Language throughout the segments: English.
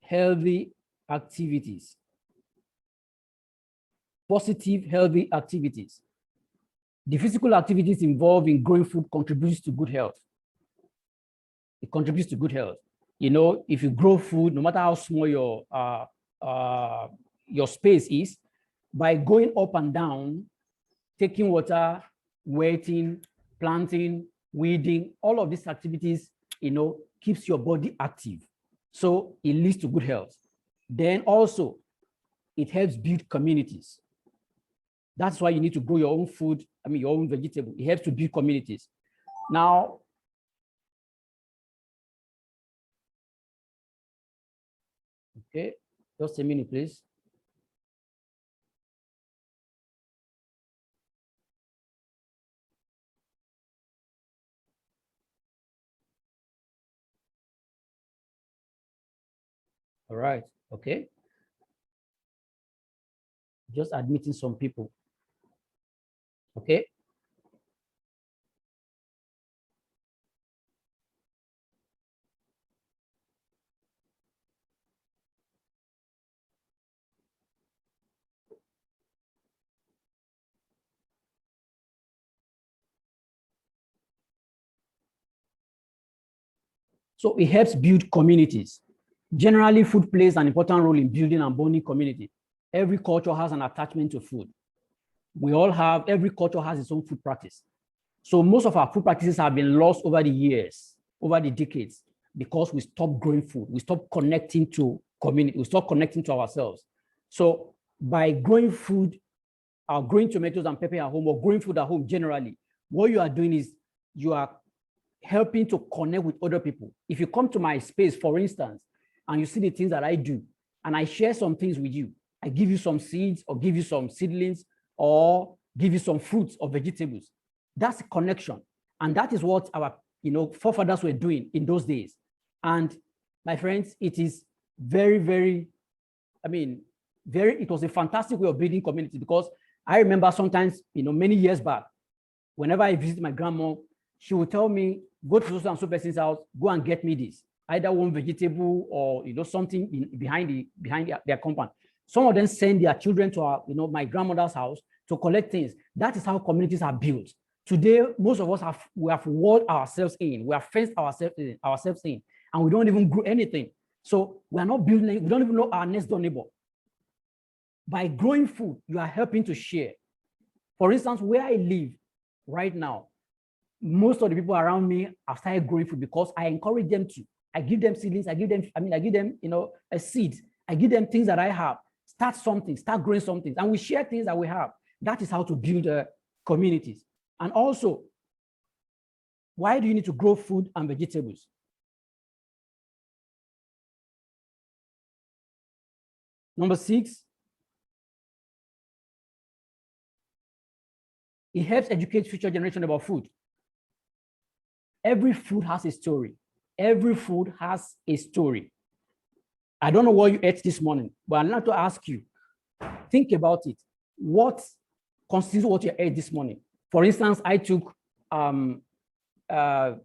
healthy activities. Positive, healthy activities. The physical activities involved in growing food contributes to good health. It contributes to good health. You know, if you grow food, no matter how small your space is, by going up and down, taking water, waiting, planting, weeding, all of these activities, you know, keeps your body active. So it leads to good health. Then also, it helps build communities. That's why you need to grow your own food, I mean, your own vegetable. It helps to build communities. Now, okay, just a minute, please. All right, okay. Just admitting some people. Okay. So it helps build communities. Generally, food plays an important role in building and bonding community. Every culture has an attachment to food. Every culture has its own food practice. So most of our food practices have been lost over the years, over the decades, because we stopped growing food. We stopped connecting to community. We stopped connecting to ourselves. So by growing food, growing tomatoes and pepper at home, or growing food at home generally, what you are doing is you are helping to connect with other people. If you come to my space, for instance, and you see the things that I do, and I share some things with you, I give you some seeds or give you some seedlings or give you some fruits or vegetables. That's a connection. And that is what our forefathers were doing in those days. And my friends, it is very, very, it was a fantastic way of building community, because I remember sometimes, many years back, whenever I visit my grandma, she would tell me, go to so and so person's house, go and get me this, either one vegetable or something behind their compound. Some of them send their children to my grandmother's house to collect things. That is how communities are built. Today, most of us have walled ourselves in, we have fenced ourselves in, and we don't even grow anything. So we are not building, we don't even know our next door neighbor. By growing food, you are helping to share. For instance, where I live right now, most of the people around me have started growing food because I encourage them to. I give them seedlings, I give them a seed. I give them things that I have. Start something, start growing something, and we share things that we have. That is how to build communities. And also, why do you need to grow food and vegetables? Number 6, it helps educate future generation about food. Every food has a story. Every food has a story. I don't know what you ate this morning, but I'd like to ask you, think about it. What constitutes what you ate this morning? For instance, I took akara,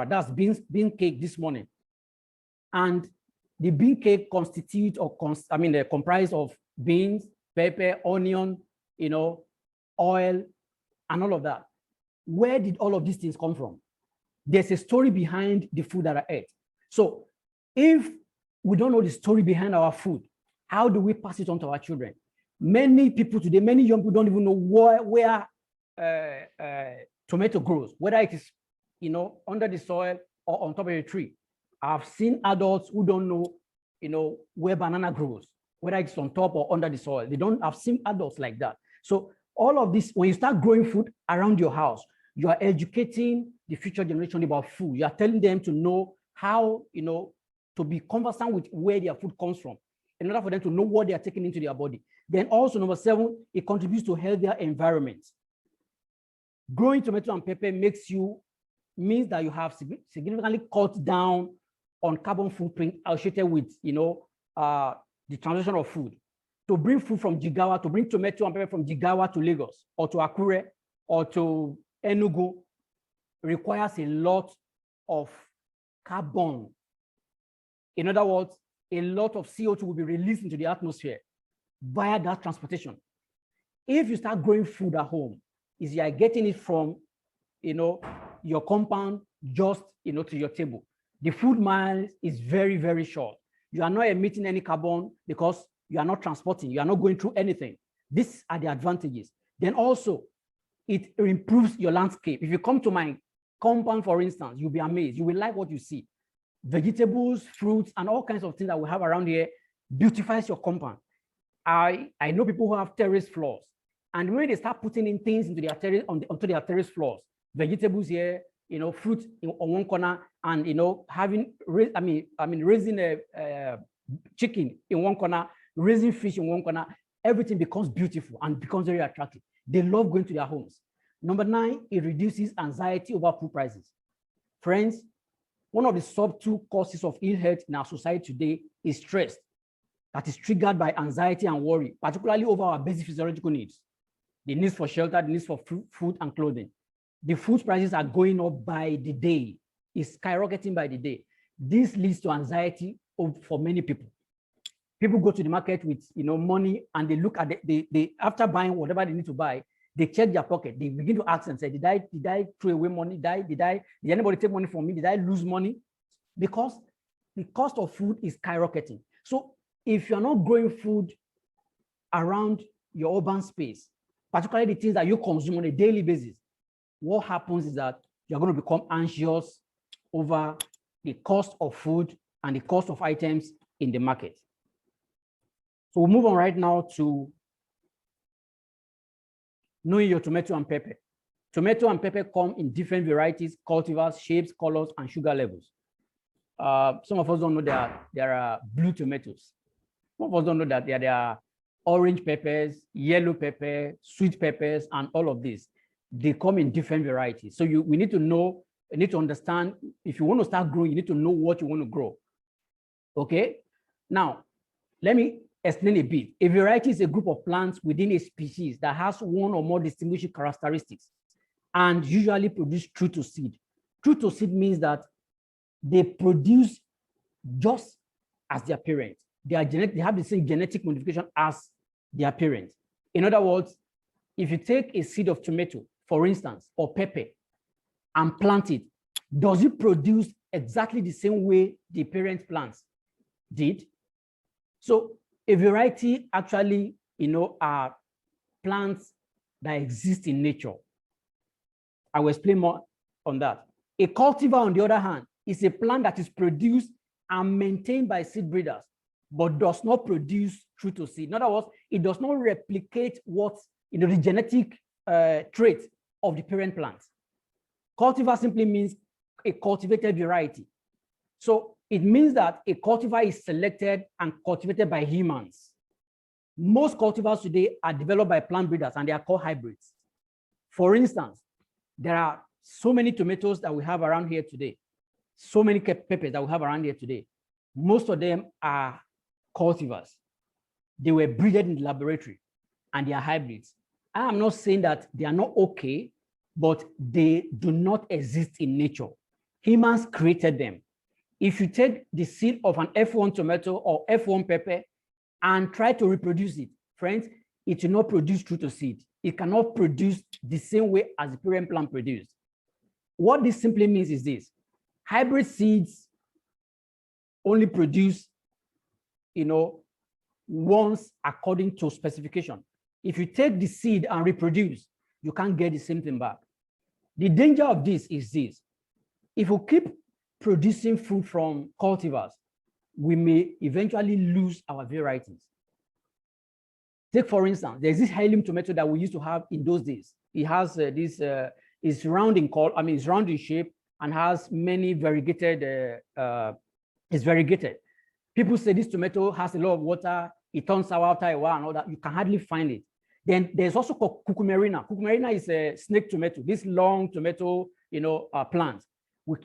that's bean cake this morning. And the bean cake constitutes they're comprised of beans, pepper, onion, oil, and all of that. Where did all of these things come from? There's a story behind the food that I ate. So if we don't know the story behind our food, how do we pass it on to our children? Many people today, many young people don't even know where tomato grows, whether it is under the soil or on top of a tree. I've seen adults who don't know where banana grows, whether it's on top or under the soil. I've seen adults like that. So all of this, when you start growing food around your house, you are educating the future generation about food. You are telling them to know how, to be conversant with where their food comes from, in order for them to know what they are taking into their body. Then also, number 7, it contributes to healthier environments. Growing tomato and pepper means that you have significantly cut down on carbon footprint associated with, the transition of food. To bring food from Jigawa, to bring tomato and pepper from Jigawa to Lagos, or to Akure, or to Enugu, requires a lot of carbon. In other words, a lot of CO2 will be released into the atmosphere via that transportation. If you start growing food at home, is you are getting it from, your compound just, to your table. The food mile is very, very short. You are not emitting any carbon because you are not transporting, you are not going through anything. These are the advantages. Then also, it improves your landscape. If you come to my compound, for instance, you'll be amazed. You will like what you see. Vegetables, fruits, and all kinds of things that we have around here beautifies your compound. I know people who have terrace floors, and when they start putting in things into their terrace, onto their terrace floors, vegetables here, fruit on one corner, and raising a chicken in one corner, raising fish in one corner, everything becomes beautiful and becomes very attractive. They love going to their homes. Number 9, it reduces anxiety over food prices. Friends, one of the subtle causes of ill health in our society today is stress that is triggered by anxiety and worry, particularly over our basic physiological needs, the needs for shelter, the needs for food and clothing. The food prices are going up by the day, it's skyrocketing by the day. This leads to anxiety for many people. People go to the market with money, and they look at after buying whatever they need to buy, they check their pocket. They begin to ask and say, did I throw away money? Did anybody take money from me? Did I lose money? Because the cost of food is skyrocketing. So if you're not growing food around your urban space, particularly the things that you consume on a daily basis, what happens is that you're going to become anxious over the cost of food and the cost of items in the market. So we'll move on right now to knowing your tomato and pepper. Tomato and pepper come in different varieties, cultivars, shapes, colors, and sugar levels. Some of us don't know that there are blue tomatoes. Some of us don't know that there are orange peppers, yellow pepper, sweet peppers, and all of these. They come in different varieties. So we need to know, you need to understand, if you want to start growing, you need to know what you want to grow. Okay? Now, let me explain a bit. A variety is a group of plants within a species that has one or more distinguishing characteristics and usually produce true to seed. True to seed means that they produce just as their parent. They have the same genetic modification as their parent. In other words, if you take a seed of tomato, for instance, or pepper, and plant it, does it produce exactly the same way the parent plants did? So a variety actually, are plants that exist in nature. I will explain more on that. A cultivar, on the other hand, is a plant that is produced and maintained by seed breeders, but does not produce true to seed. In other words, it does not replicate what, the genetic trait of the parent plant. Cultivar simply means a cultivated variety. So it means that a cultivar is selected and cultivated by humans. Most cultivars today are developed by plant breeders, and they are called hybrids. For instance, there are so many tomatoes that we have around here today, so many peppers that we have around here today. Most of them are cultivars. They were breeded in the laboratory, and they are hybrids. I am not saying that they are not okay, but they do not exist in nature. Humans created them. If you take the seed of an F1 tomato or F1 pepper and try to reproduce it, friends, it will not produce true to seed. It cannot produce the same way as the parent plant produced. What this simply means is this: hybrid seeds only produce, once according to specification. If you take the seed and reproduce, you can't get the same thing back. The danger of this is this: if we keep producing food from cultivars, we may eventually lose our varieties. Take, for instance, there's this heirloom tomato that we used to have in those days. It has it's round in color, it's round in shape, and has many variegated, it's variegated. People say this tomato has a lot of water, it turns sour after a while and all that. You can hardly find it. Then there's also cucumerina. Cucumerina is a snake tomato, this long tomato, plant.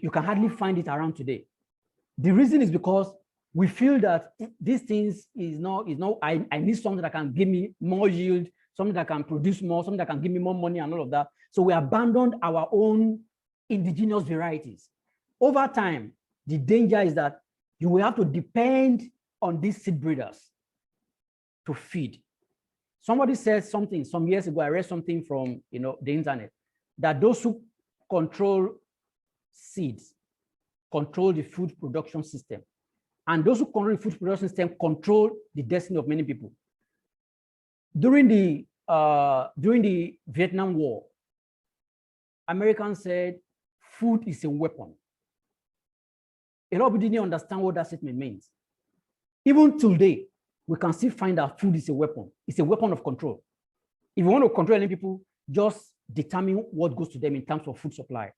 You can hardly find it around today. The reason is because we feel that these things I need something that can give me more yield, something that can produce more, something that can give me more money and all of that. So we abandoned our own indigenous varieties. Over time, the danger is that you will have to depend on these seed breeders to feed. Somebody said something some years ago, I read something from the internet, that those who control seeds control the food production system. And those who control the food production system control the destiny of many people. During the Vietnam War, Americans said food is a weapon. A lot of people didn't understand what that statement means. Even today, we can still find that food is a weapon. It's a weapon of control. If you want to control any people, just determine what goes to them in terms of food supply.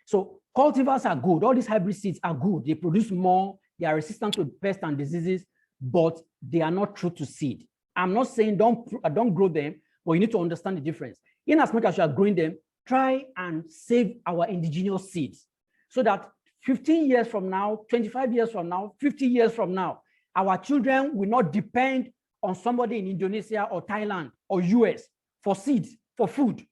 So cultivars are good. All these hybrid seeds are good. They produce more. They are resistant to pests and diseases, but they are not true to seed. I'm not saying don't grow them, but you need to understand the difference. In as much as you are growing them, try and save our indigenous seeds so that 15 years from now, 25 years from now, 50 years from now, our children will not depend on somebody in Indonesia or Thailand or US for seeds, for food,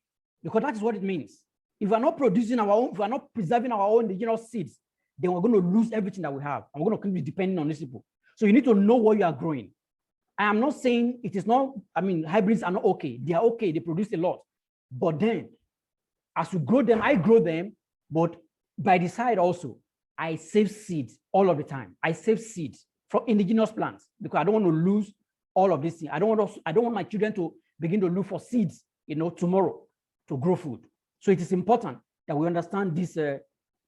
because that is what it means. If we're not producing our own, if we're not preserving our own indigenous seeds, then we're going to lose everything that we have. And we're going to keep depending on these people. So you need to know what you are growing. I am not saying it is not, hybrids are not okay. They are okay, they produce a lot. But then, as you grow them, I grow them, but by the side also, I save seeds all of the time. I save seeds from indigenous plants because I don't want to lose all of these things. I don't want my children to begin to look for seeds, tomorrow to grow food. So it is important that we understand these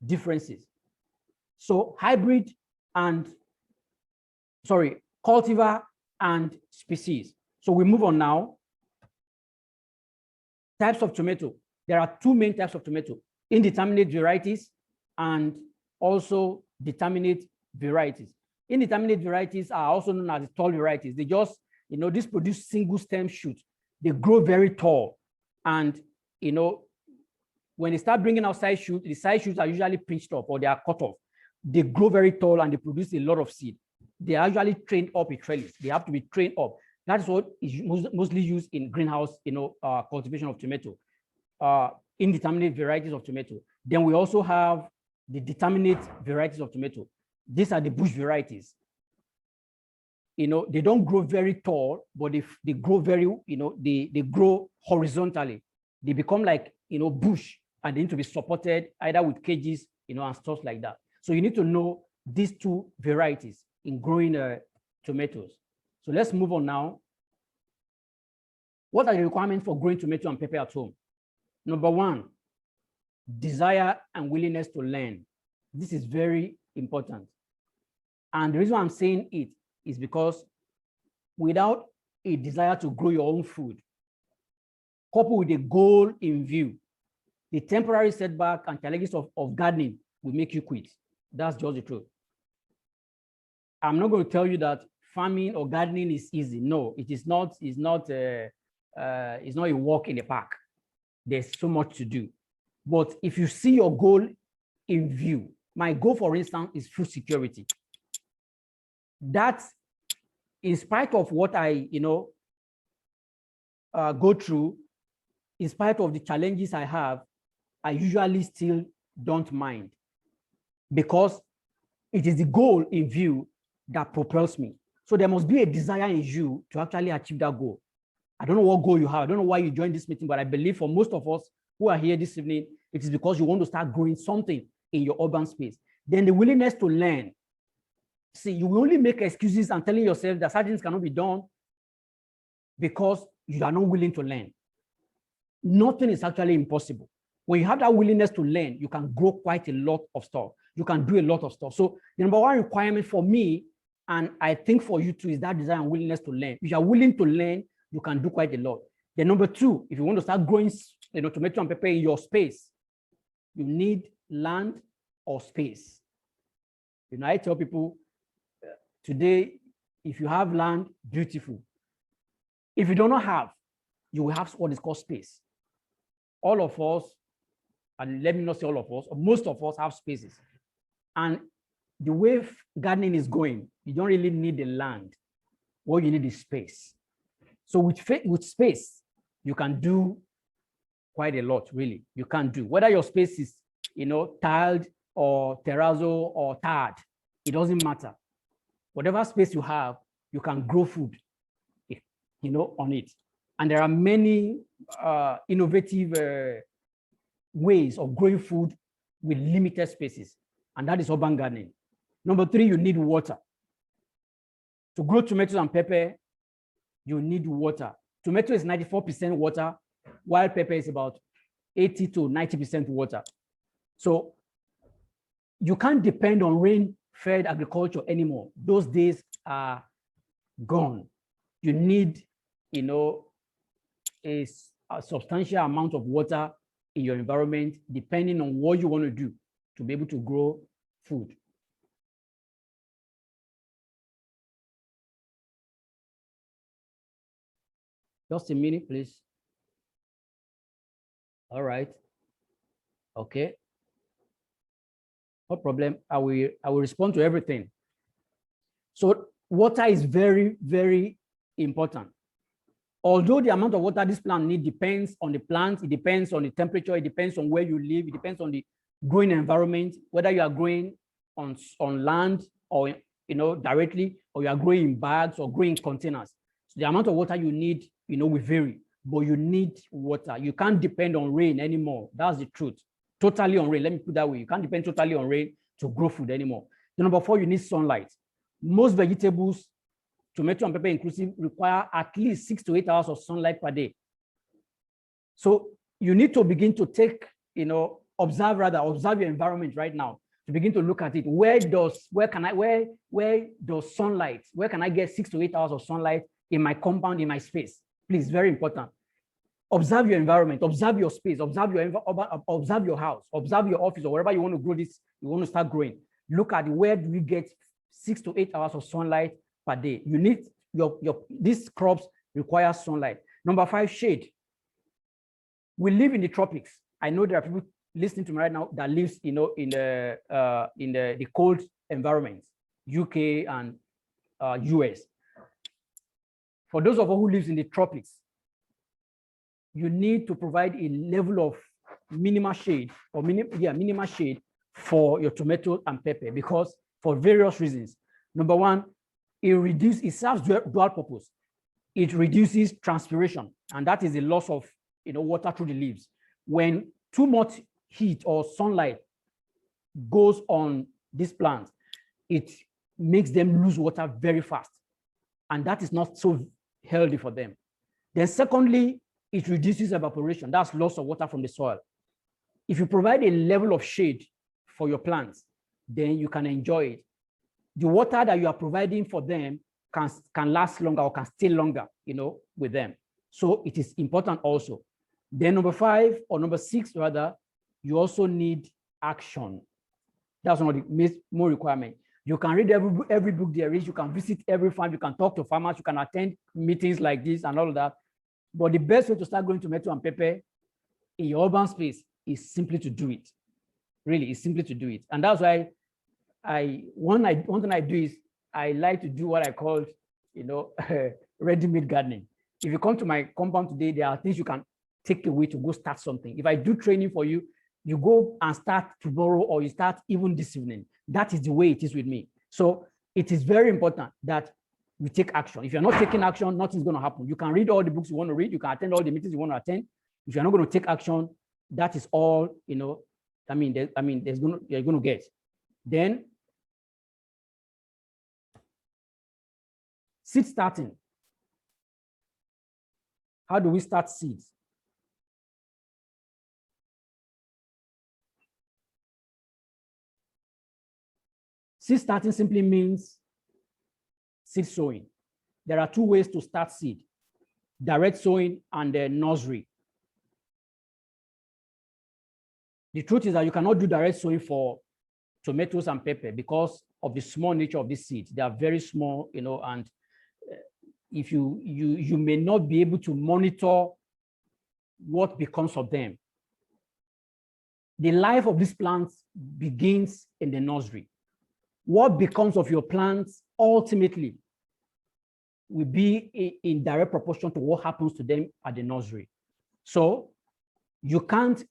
differences. So cultivar and species. So we move on now. Types of tomato. There are two main types of tomato: indeterminate varieties and also determinate varieties. Indeterminate varieties are also known as the tall varieties. They just, these produce single stem shoots. They grow very tall. And, when they start bringing out side shoots, the side shoots are usually pinched up or they are cut off. They grow very tall and they produce a lot of seed. They are usually trained up a trellis. They have to be trained up. That's what is mostly used in greenhouse, cultivation of tomato, indeterminate varieties of tomato. Then we also have the determinate varieties of tomato. These are the bush varieties. They don't grow very tall, but they grow very, they grow horizontally. They become like, bush, and they need to be supported either with cages, and stuff like that. So you need to know these two varieties in growing tomatoes. So let's move on now. What are the requirements for growing tomato and pepper at home? Number one, desire and willingness to learn. This is very important. And the reason I'm saying it is because without a desire to grow your own food, coupled with a goal in view, the temporary setback and challenges of gardening will make you quit. That's just the truth. I'm not going to tell you that farming or gardening is easy. No, it is not. It's not a walk in the park. There's so much to do. But if you see your goal in view, my goal, for instance, is food security. That's in spite of what I, go through, in spite of the challenges I have, I usually still don't mind because it is the goal in view that propels me. So there must be a desire in you to actually achieve that goal. I don't know what goal you have. I don't know why you joined this meeting, but I believe for most of us who are here this evening, it is because you want to start growing something in your urban space. Then the willingness to learn. See, you will only make excuses and telling yourself that certain things cannot be done because you are not willing to learn. Nothing is actually impossible. When you have that willingness to learn, you can grow quite a lot of stuff. You can do a lot of stuff. So the number one requirement for me, and I think for you too, is that desire and willingness to learn. If you are willing to learn, you can do quite a lot. Then number two, if you want to start growing, tomato and pepper in your space, you need land or space. I tell people today, if you have land, beautiful. If you do not have, you will have what is called space. All of us, and let me not say all of us, most of us have spaces. And the way gardening is going, you don't really need the land. What you need is space. So with space, you can do quite a lot, really. You can do. Whether your space is, tiled or terrazzo or tarred, it doesn't matter. whatever space you have, you can grow food, on it. And there are many innovative ways of growing food with limited spaces, and that is urban gardening. Number 3, you need water. To grow tomatoes and pepper, you need water. Tomato is 94% water, while pepper is about 80 to 90% water. So you can't depend on rain-fed agriculture anymore. Those days are gone. You need, a substantial amount of water in your environment, depending on what you want to do to be able to grow food. Just a minute, please. All right. Okay. No problem. I will respond to everything. So water is very, very important. Although the amount of water this plant needs depends on the plant, it depends on the temperature, it depends on where you live, it depends on the growing environment, whether you are growing on land or directly, or you are growing in bags or growing in containers. So the amount of water you need, will vary, but you need water. You can't depend on rain anymore. That's the truth. Totally on rain. Let me put it that way. You can't depend totally on rain to grow food anymore. The number 4, you need sunlight. Most vegetables, tomato and pepper inclusive, require at least 6 to 8 hours of sunlight per day. So you need to begin to observe your environment right now, to begin to look at it. Where can I get 6 to 8 hours of sunlight in my compound, in my space? Please, very important. Observe your environment, observe your space, observe your house, observe your office, or wherever you want to grow this, you want to start growing. Look at where do we get 6 to 8 hours of sunlight per day. You need these crops require sunlight. Number 5, shade. We live in the tropics. I know there are people listening to me right now that lives, in the cold environments, UK and US. For those of us who lives in the tropics, you need to provide a level of minimal shade minimal shade for your tomato and pepper, because for various reasons. Number 1, it serves dual purpose. It reduces transpiration, and that is the loss of water through the leaves. When too much heat or sunlight goes on these plants, it makes them lose water very fast, and that is not so healthy for them. Then secondly, it reduces evaporation. That's loss of water from the soil. If you provide a level of shade for your plants, then you can enjoy it. The water that you are providing for them can last longer, or can stay longer, with them. So it is important also. Then number 5, or number 6 rather, you also need action. That's one of the more requirements. You can read every book there is, you can visit every farm, you can talk to farmers, you can attend meetings like this and all of that. But the best way to start growing tomato and pepper in your urban space is simply to do it. Really, it's simply to do it. And that's why one thing I do is I like to do what I call, ready-made gardening. If you come to my compound today, there are things you can take away to go start something. If I do training for you, you go and start tomorrow, or you start even this evening. That is the way it is with me. So it is very important that we take action. If you're not taking action, nothing's going to happen. You can read all the books you want to read. You can attend all the meetings you want to attend. If you're not going to take action, that is all, you're going to get. Then seed starting. How do we start seeds? Seed starting simply means seed sowing. There are 2 ways to start seed: direct sowing and nursery. The truth is that you cannot do direct sowing for tomatoes and pepper because of the small nature of these seeds. They are very small, and if you may not be able to monitor what becomes of them. The life of these plants begins in the nursery. What becomes of your plants ultimately will be in direct proportion to what happens to them at the nursery. So you can't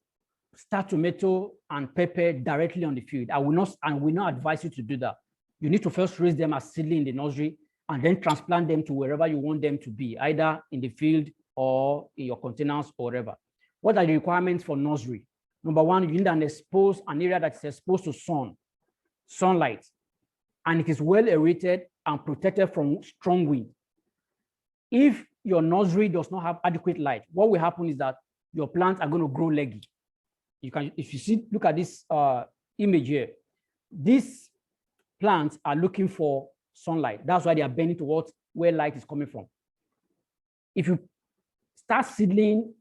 start tomato and pepper directly on the field. I will not advise you to do that. You need to first raise them as seedling in the nursery and then transplant them to wherever you want them to be, either in the field or in your containers or whatever. What are the requirements for nursery? Number one, you need an area that is exposed to sunlight, and it is well aerated and protected from strong wind. If your nursery does not have adequate light, what will happen is that your plants are going to grow leggy. You can, if you see, look at this image here. These plants are looking for sunlight. That's why they are bending towards where light is coming from. If you start seedling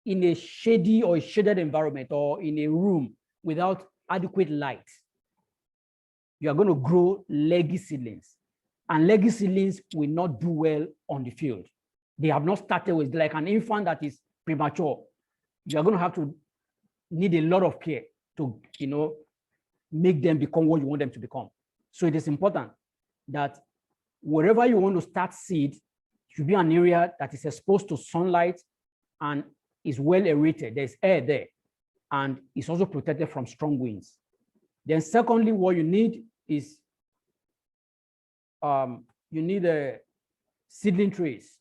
in a shady or a shaded environment or in a room without adequate light, you are going to grow leggy seedlings. And leggy seedlings will not do well on the field. They have not started with, like an infant that is premature. You are going to have to need a lot of care to, make them become what you want them to become. So it is important that wherever you want to start seed should be an area that is exposed to sunlight and is well aerated. There's air there, and it's also protected from strong winds. Then secondly, what you need is you need a seedling trays.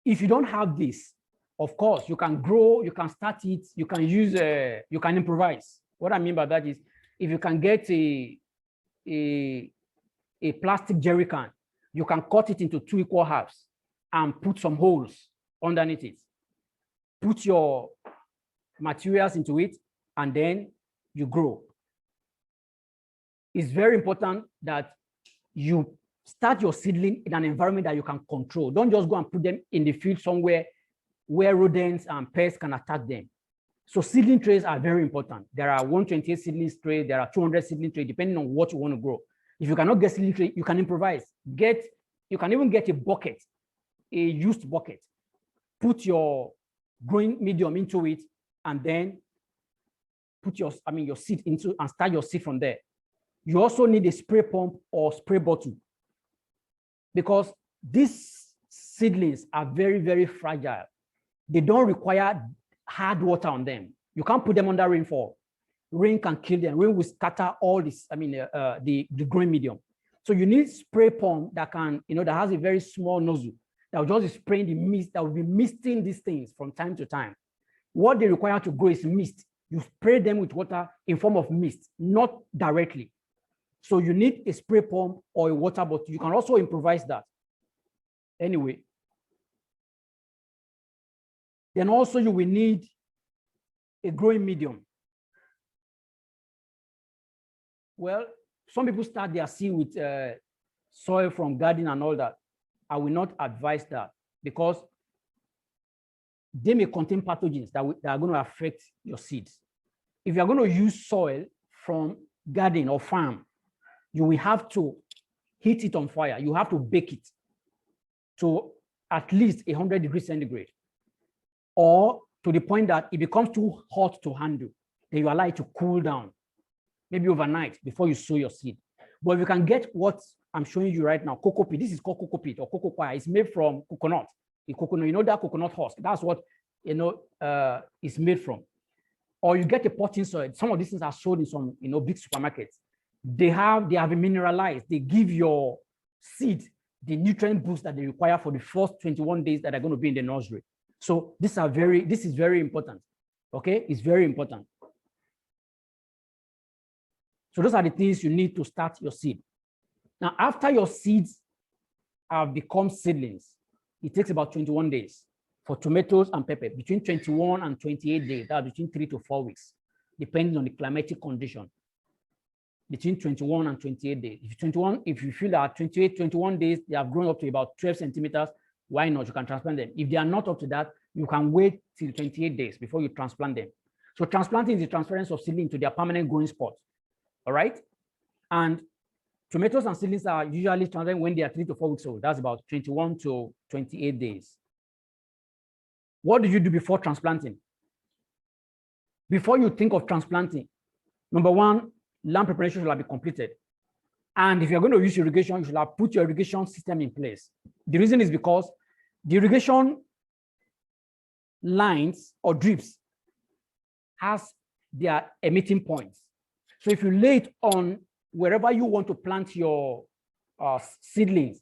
If you don't have this, of course, you can grow, you can start it, you can use, you can improvise. What I mean by that is, if you can get a plastic jerry can, you can cut it into 2 equal halves and put some holes underneath it. Put your materials into it, and then you grow. It's very important that you start your seedling in an environment that you can control. Don't just go and put them in the field somewhere where rodents and pests can attack them. So seedling trays are very important. There are 128 seedling trays, there are 200 seedling trays, depending on what you want to grow. If you cannot get seedling tray, you can improvise. You can even get a bucket, a used bucket. Put your growing medium into it, and then put your seed into and start your seed from there. You also need a spray pump or spray bottle, because these seedlings are very, very fragile. They don't require hard water on them. You can't put them under rainfall. Rain can kill them. Rain will scatter all this, the growing medium. So you need spray pump that can, that has a very small nozzle that will just be spraying the mist, that will be misting these things from time to time. What they require to grow is mist. You spray them with water in form of mist, not directly. So you need a spray pump or a water bottle. You can also improvise that. Anyway. Then also you will need a growing medium. Well, some people start their seed with soil from garden and all that. I will not advise that, because they may contain pathogens that are going to affect your seeds. If you're going to use soil from garden or farm, you will have to heat it on fire. You have to bake it to at least 100 degrees centigrade, or to the point that it becomes too hot to handle. Then you allow it to cool down, maybe overnight before you sow your seed. But if you can get what I'm showing you right now, cocoa peat, this is called cocoa peat or cocoa coir. It's made from coconut. The coconut, that coconut husk, that's what is made from. Or you get a potting soil. Some of these things are sold in some big supermarkets. They have been mineralized. They give your seed the nutrient boost that they require for the first 21 days that are going to be in the nursery. So this is very important. Okay, it's very important. So those are the things you need to start your seed. Now, after your seeds have become seedlings, it takes about 21 days for tomatoes and pepper, between 21 and 28 days, that's between 3 to 4 weeks, depending on the climatic condition. Between 21 and 28 days. If you feel that 21 days, they have grown up to about 12 centimeters, why not? You can transplant them. If they are not up to that, you can wait till 28 days before you transplant them. So transplanting is the transference of seedling to their permanent growing spot. All right. And tomatoes and seedlings are usually transplanted when they are 3 to 4 weeks old. That's about 21 to 28 days. What do you do before transplanting? Before you think of transplanting, number one, land preparation should be completed. And if you're going to use irrigation, you should have put your irrigation system in place. The reason is because the irrigation lines or drips has their emitting points. So if you lay it on wherever you want to plant your seedlings,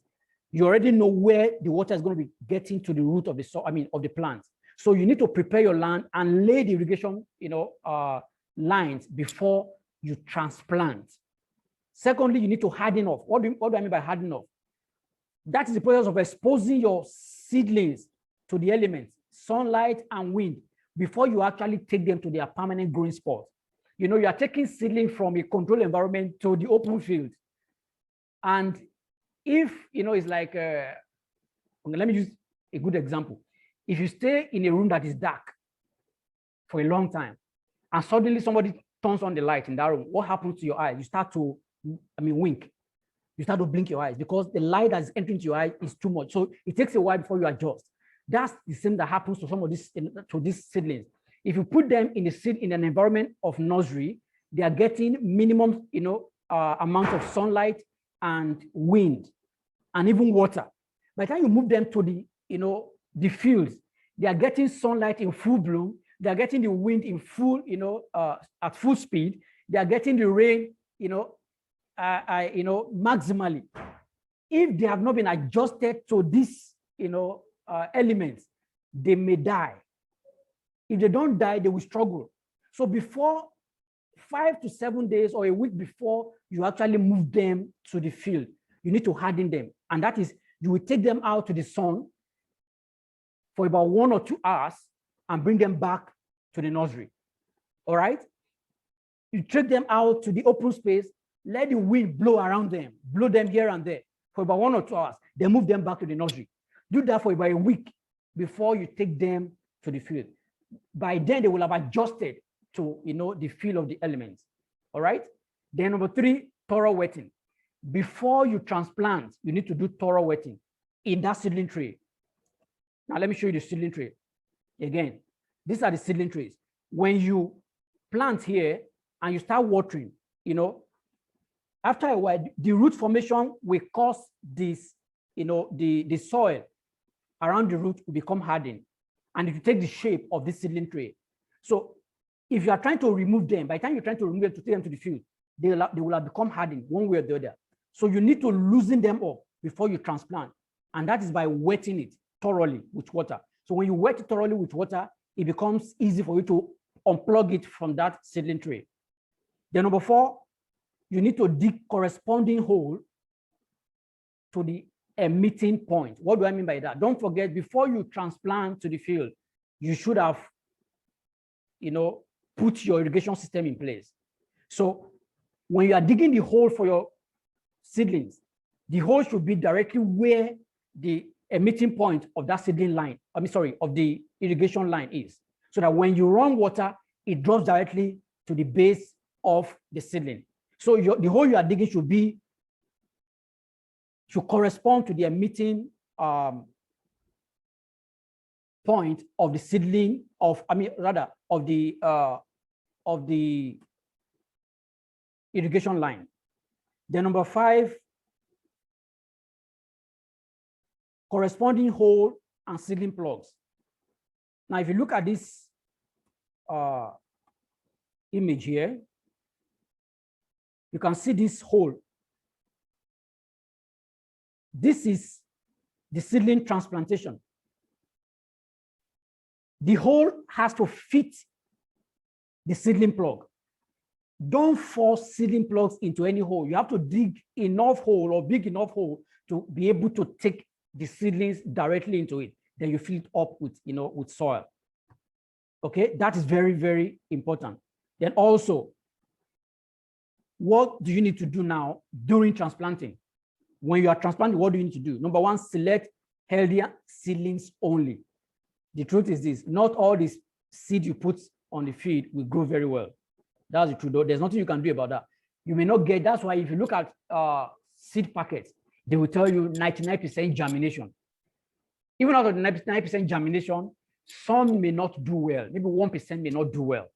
you already know where the water is going to be getting to the root of the soil, of the plant. So you need to prepare your land and lay the irrigation, lines before you transplant. Secondly, you need to harden off. What do I mean by harden off? That is the process of exposing your seedlings to the elements, sunlight and wind, before you actually take them to their permanent growing spot. You are taking seedlings from a controlled environment to the open field. And if, it's like, let me use a good example. If you stay in a room that is dark for a long time, and suddenly somebody turns on the light in that room, what happens to your eyes? You start to, wink. You start to blink your eyes because the light that is entering to your eye is too much. So it takes a while before you adjust. That's the same that happens to some of these seedlings. If you put them in an environment of nursery, they are getting minimum, amount of sunlight and wind and even water. By the time you move them to the fields, they are getting sunlight in full bloom. They are getting the wind in full, at full speed. They are getting the rain, maximally. If they have not been adjusted to these, elements, they may die. If they don't die, they will struggle. So before 5 to 7 days or a week before you actually move them to the field, you need to harden them. And that is, you will take them out to the sun for about 1 or 2 hours and bring them back to the nursery. All right? You take them out to the open space, let the wind blow around them, blow them here and there for about 1 or 2 hours, then move them back to the nursery. Do that for about a week before you take them to the field. By then, they will have adjusted to the feel of the elements. All right? Then number 3, thorough wetting. Before you transplant, you need to do thorough wetting in that seedling tray. Now, let me show you the seedling tray. Again, these are the seedling trays. When you plant here and you start watering, after a while, the root formation will cause this, the soil around the root will become hardened, and it will take the shape of this seedling tray. So if you are trying to remove them, by the time you're trying to remove them to take them to the field, they will have become hardened one way or the other. So you need to loosen them up before you transplant. And that is by wetting it thoroughly with water. So when you wet it thoroughly with water, it becomes easy for you to unplug it from that seedling tray. Then number 4, you need to dig corresponding hole to the emitting point. What do I mean by that? Don't forget, before you transplant to the field, you should have, put your irrigation system in place. So when you are digging the hole for your seedlings, the hole should be directly where the emitting point of that seedling line, of the irrigation line is, so that when you run water, it drops directly to the base of the seedling. So the hole you are digging should correspond to the emitting point of the seedling of the irrigation line. Then number 5, corresponding hole and seedling plugs. Now, if you look at this image here, you can see this hole. This is the seedling transplantation. The hole has to fit the seedling plug. Don't force seedling plugs into any hole. You have to dig enough hole or big enough hole to be able to take the seedlings directly into it. Then you fill it up with, with soil. Okay, that is very, very important. Then also, what do you need to do now during transplanting? When you are transplanting, what do you need to do? Number 1, select healthier seedlings only. The truth is this: not all these seed you put on the field will grow very well. That's the truth. There's nothing you can do about that. You may not get. That's why if you look at seed packets, they will tell you 99% germination. Even out of the 99% germination, some may not do well. Maybe 1% may not do well.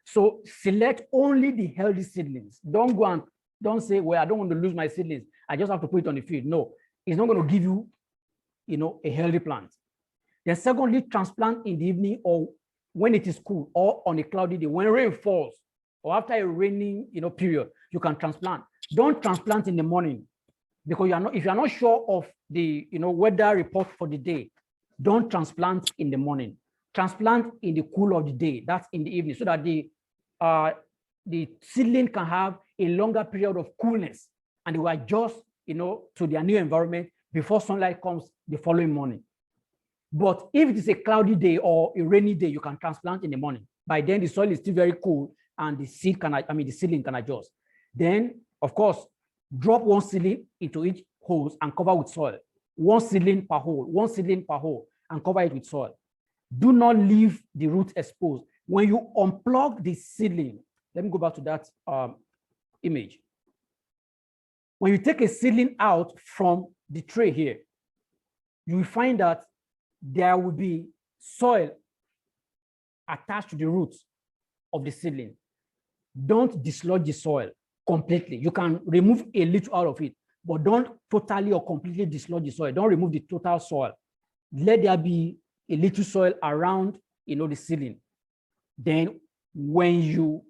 So select only the healthy seedlings. Don't go and don't say, well, I don't want to lose my seedlings, I just have to put it on the field. No, it's not going to give you, a healthy plant. Then secondly, transplant in the evening or when it is cool or on a cloudy day, when rain falls or after a raining period, you can transplant. Don't transplant in the morning because if you're not sure of the weather report for the day, don't transplant in the morning. Transplant in the cool of the day, that's in the evening, so that the seedling can have a longer period of coolness and they will adjust to their new environment before sunlight comes the following morning. But if it is a cloudy day or a rainy day, you can transplant in the morning. By then, the soil is still very cool and the seedling can adjust. Then, of course, drop one seedling into each hole and cover with soil. One seedling per hole, and cover it with soil. Do not leave the roots exposed. When you unplug the seedling, let me go back to that image. When you take a seedling out from the tray here, you will find that there will be soil attached to the roots of the seedling. Don't dislodge the soil completely. You can remove a little out of it, but don't totally or completely dislodge the soil. Don't remove the total soil. Let there be a little soil around the seedling. Then when you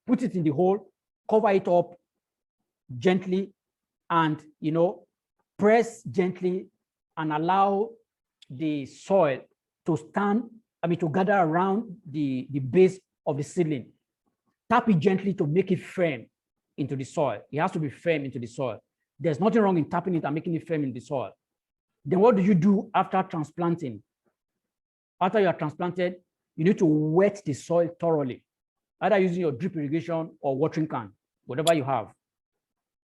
put it in the hole, cover it up gently and press gently and allow the soil to gather around the base of the seedling. Tap it gently to make it firm into the soil. It has to be firm into the soil. There's nothing wrong in tapping it and making it firm in the soil. Then what do you do after transplanting? After you are transplanted, you need to wet the soil thoroughly, either using your drip irrigation or watering can, whatever you have.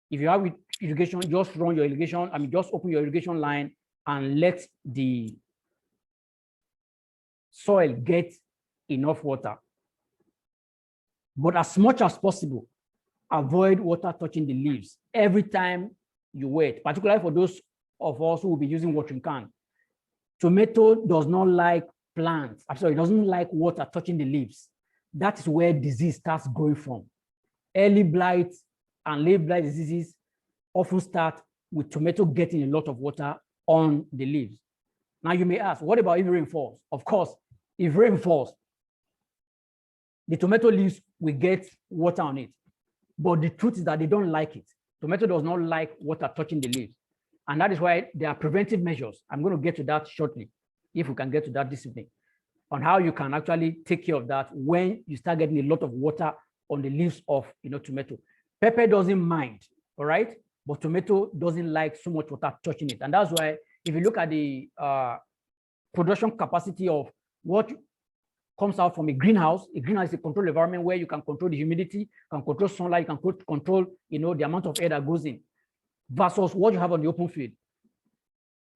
If you have irrigation, just run your irrigation, just open your irrigation line and let the soil get enough water. But as much as possible, avoid water touching the leaves every time you wet, particularly for those of us who will be using watering can. Tomato does not like it doesn't like water touching the leaves. That is where disease starts growing from. Early blight and late blight diseases often start with tomato getting a lot of water on the leaves. Now you may ask, what about if rain falls? Of course, if rain falls, the tomato leaves will get water on it. But the truth is that they don't like it. Tomato does not like water touching the leaves. And that is why there are preventive measures. I'm going to get to that shortly, if we can get to that this evening, on how you can actually take care of that when you start getting a lot of water on the leaves of tomato. Pepper doesn't mind, all right? But tomato doesn't like so much water touching it. And that's why if you look at the production capacity of what comes out from a greenhouse is a controlled environment where you can control the humidity, can control sunlight, you can control the amount of air that goes in, versus what you have on the open field.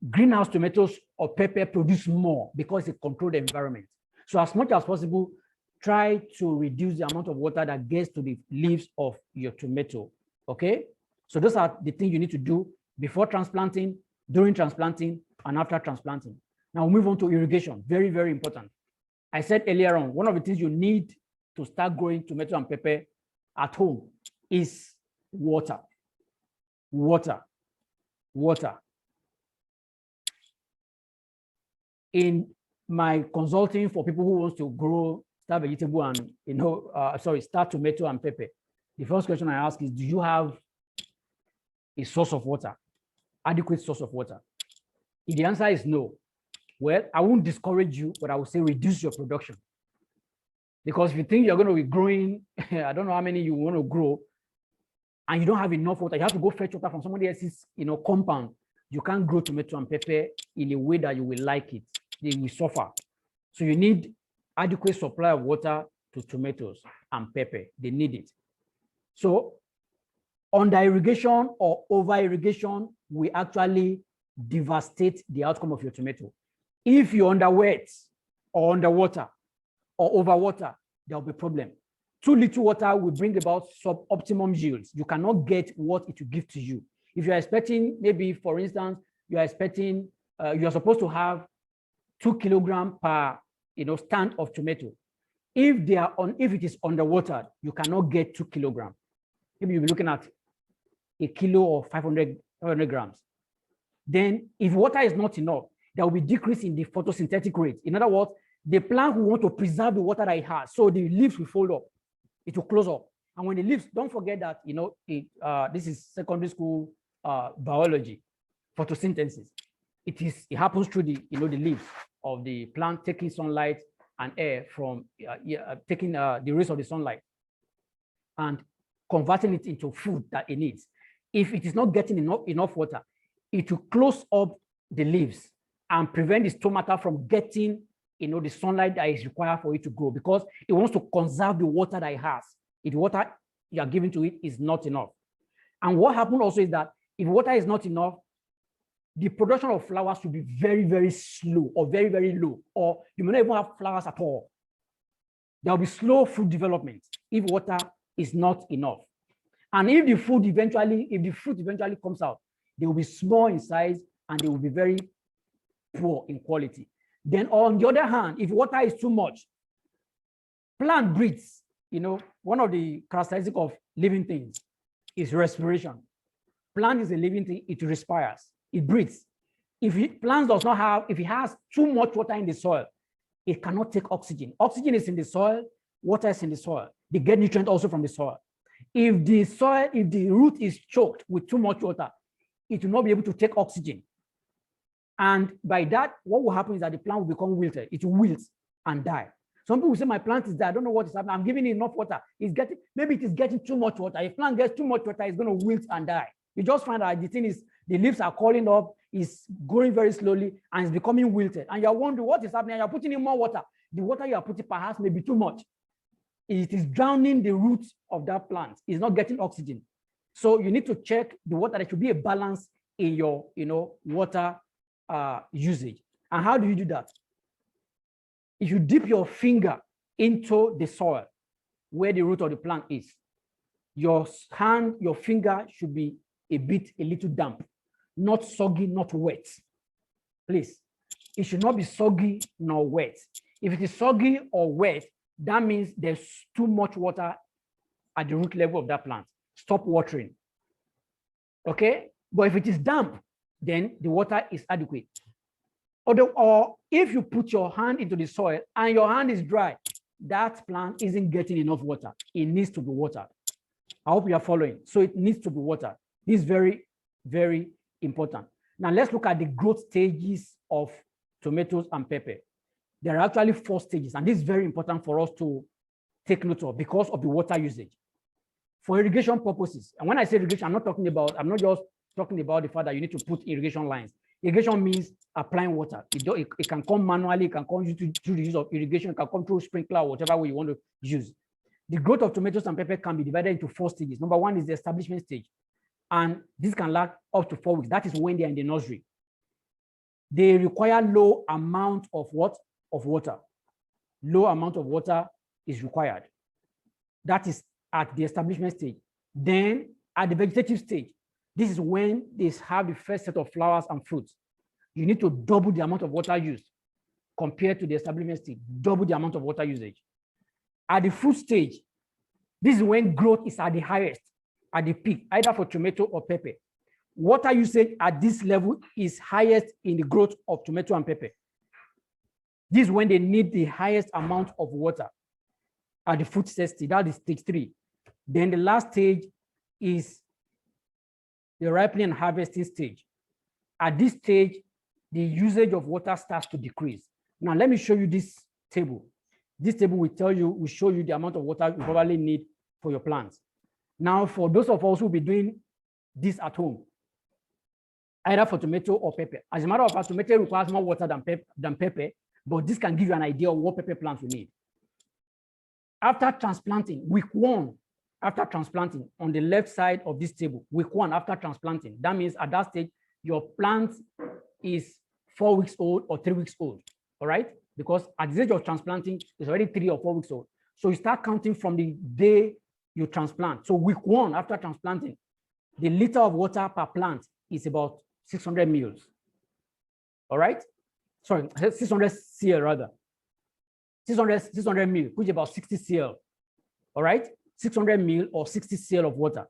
Greenhouse tomatoes or pepper produce more because it's a controlled environment. So as much as possible, try to reduce the amount of water that gets to the leaves of your tomato, okay? So those are the things you need to do before transplanting, during transplanting, and after transplanting. Now we'll move on to irrigation, very, very important. I said earlier on, one of the things you need to start growing tomato and pepper at home is water. Water. In my consulting for people who want to grow, start vegetable and start tomato and pepper, the first question I ask is, do you have a source of water, adequate source of water? If the answer is no, well, I won't discourage you, but I will say reduce your production. Because if you think you're going to be growing, I don't know how many you want to grow, and you don't have enough water, you have to go fetch water from somebody else's compound. You can't grow tomato and pepper in a way that you will like it. They will suffer. So you need adequate supply of water to tomatoes and pepper. They need it. So under irrigation or over irrigation will actually devastate the outcome of your tomato. If you underwet or underwater or overwater, there will be a problem. Too little water will bring about suboptimum yields. You cannot get what it will give to you. If you're expecting, maybe for instance, you are expecting, you're supposed to have 2 kilograms per stand of tomato. If it is underwater, you cannot get 2 kilograms. Maybe you'll be looking at a kilo or 500 grams. Then if water is not enough, there will be decrease in the photosynthetic rate. In other words, The plant will want to preserve the water that it has. So the leaves will fold up. It will close up. And when the leaves, don't forget that, you know, this is secondary school biology, photosynthesis. It happens through the, you know, the leaves of the plant taking sunlight and air from, taking the rays of the sunlight and converting it into food that it needs. If it is not getting enough water, it will close up the leaves and prevent the stomata from getting, you know, the sunlight that is required for it to grow, because it wants to conserve the water that it has. If the water you are giving to it is not enough. And what happened also is that if water is not enough, the production of flowers will be very, very slow or very, very low, or you may not even have flowers at all. There will be slow fruit development if water is not enough. And if the fruit eventually comes out, they will be small in size and they will be very poor in quality. Then on the other hand, if water is too much, plant breathes. You know, one of the characteristics of living things is respiration. Plant is a living thing, it respires, it breathes. If plant does not have, if it has too much water in the soil, it cannot take oxygen. Oxygen is in the soil, water is in the soil. They get nutrient also from the soil. If the root is choked with too much water, it will not be able to take oxygen. And by that, what will happen is that the plant will become wilted. It will wilt and die. Some people say my plant is dead. I don't know what is happening. I'm giving it enough water. Maybe it is getting too much water. If plant gets too much water, it's going to wilt and die. You just find out the thing is the leaves are curling up, it's growing very slowly, and it's becoming wilted. And you're wondering what is happening. You're putting in more water. The water you are putting perhaps may be too much. It is drowning the roots of that plant. It's not getting oxygen. So you need to check the water. There should be a balance in your, you know, water usage. And how do you do that? If you dip your finger into the soil where the root of the plant is, your finger should be a little damp, not soggy, not wet. Please, it should not be soggy nor wet. If it is soggy or wet, that means there's too much water at the root level of that plant. Stop watering. Okay? But if it is damp, then the water is adequate. Or if you put your hand into the soil and your hand is dry, that plant isn't getting enough water. It needs to be watered. I hope you are following. So it needs to be watered. This is very, very important. Now let's look at the growth stages of tomatoes and pepper. There are actually 4 stages, and this is very important for us to take note of because of the water usage. For irrigation purposes, and when I say irrigation, I'm not just talking about the fact that you need to put irrigation lines. Irrigation means applying water. It can come manually, it can come through the use of irrigation, it can come through sprinkler, or whatever way you want to use. The growth of tomatoes and pepper can be divided into 4 stages. Number 1 is the establishment stage. And this can last up to 4 weeks. That is when they are in the nursery. They require low amount of what? Of water. Low amount of water is required. That is at the establishment stage. Then at the vegetative stage, this is when they have the first set of flowers and fruits. You need to double the amount of water used compared to the establishment stage, double the amount of water usage. At the fruit stage, this is when growth is at the highest, at the peak, either for tomato or pepper. Water usage at this level is highest in the growth of tomato and pepper. This is when they need the highest amount of water at the fruit stage, that is stage 3. Then the last stage is the ripening and harvesting stage. At this stage, the usage of water starts to decrease. Now, let me show you this table. This table will show you the amount of water you probably need for your plants. Now, for those of us who will be doing this at home, either for tomato or pepper. As a matter of fact, tomato requires more water than pepper, but this can give you an idea of what pepper plants will need. After transplanting, week 1, after transplanting, on the left side of this table, week 1 after transplanting, that means at that stage, your plant is 4 weeks old or 3 weeks old, all right? Because at the stage of transplanting, it's already 3 or 4 weeks old. So you start counting from the day you transplant. So week 1 after transplanting, the liter of water per plant is about 600 mils, all right? Sorry, 600 cl rather. 600 mil, which is about 60 cl, all right? 600 mil or 60 cl of water.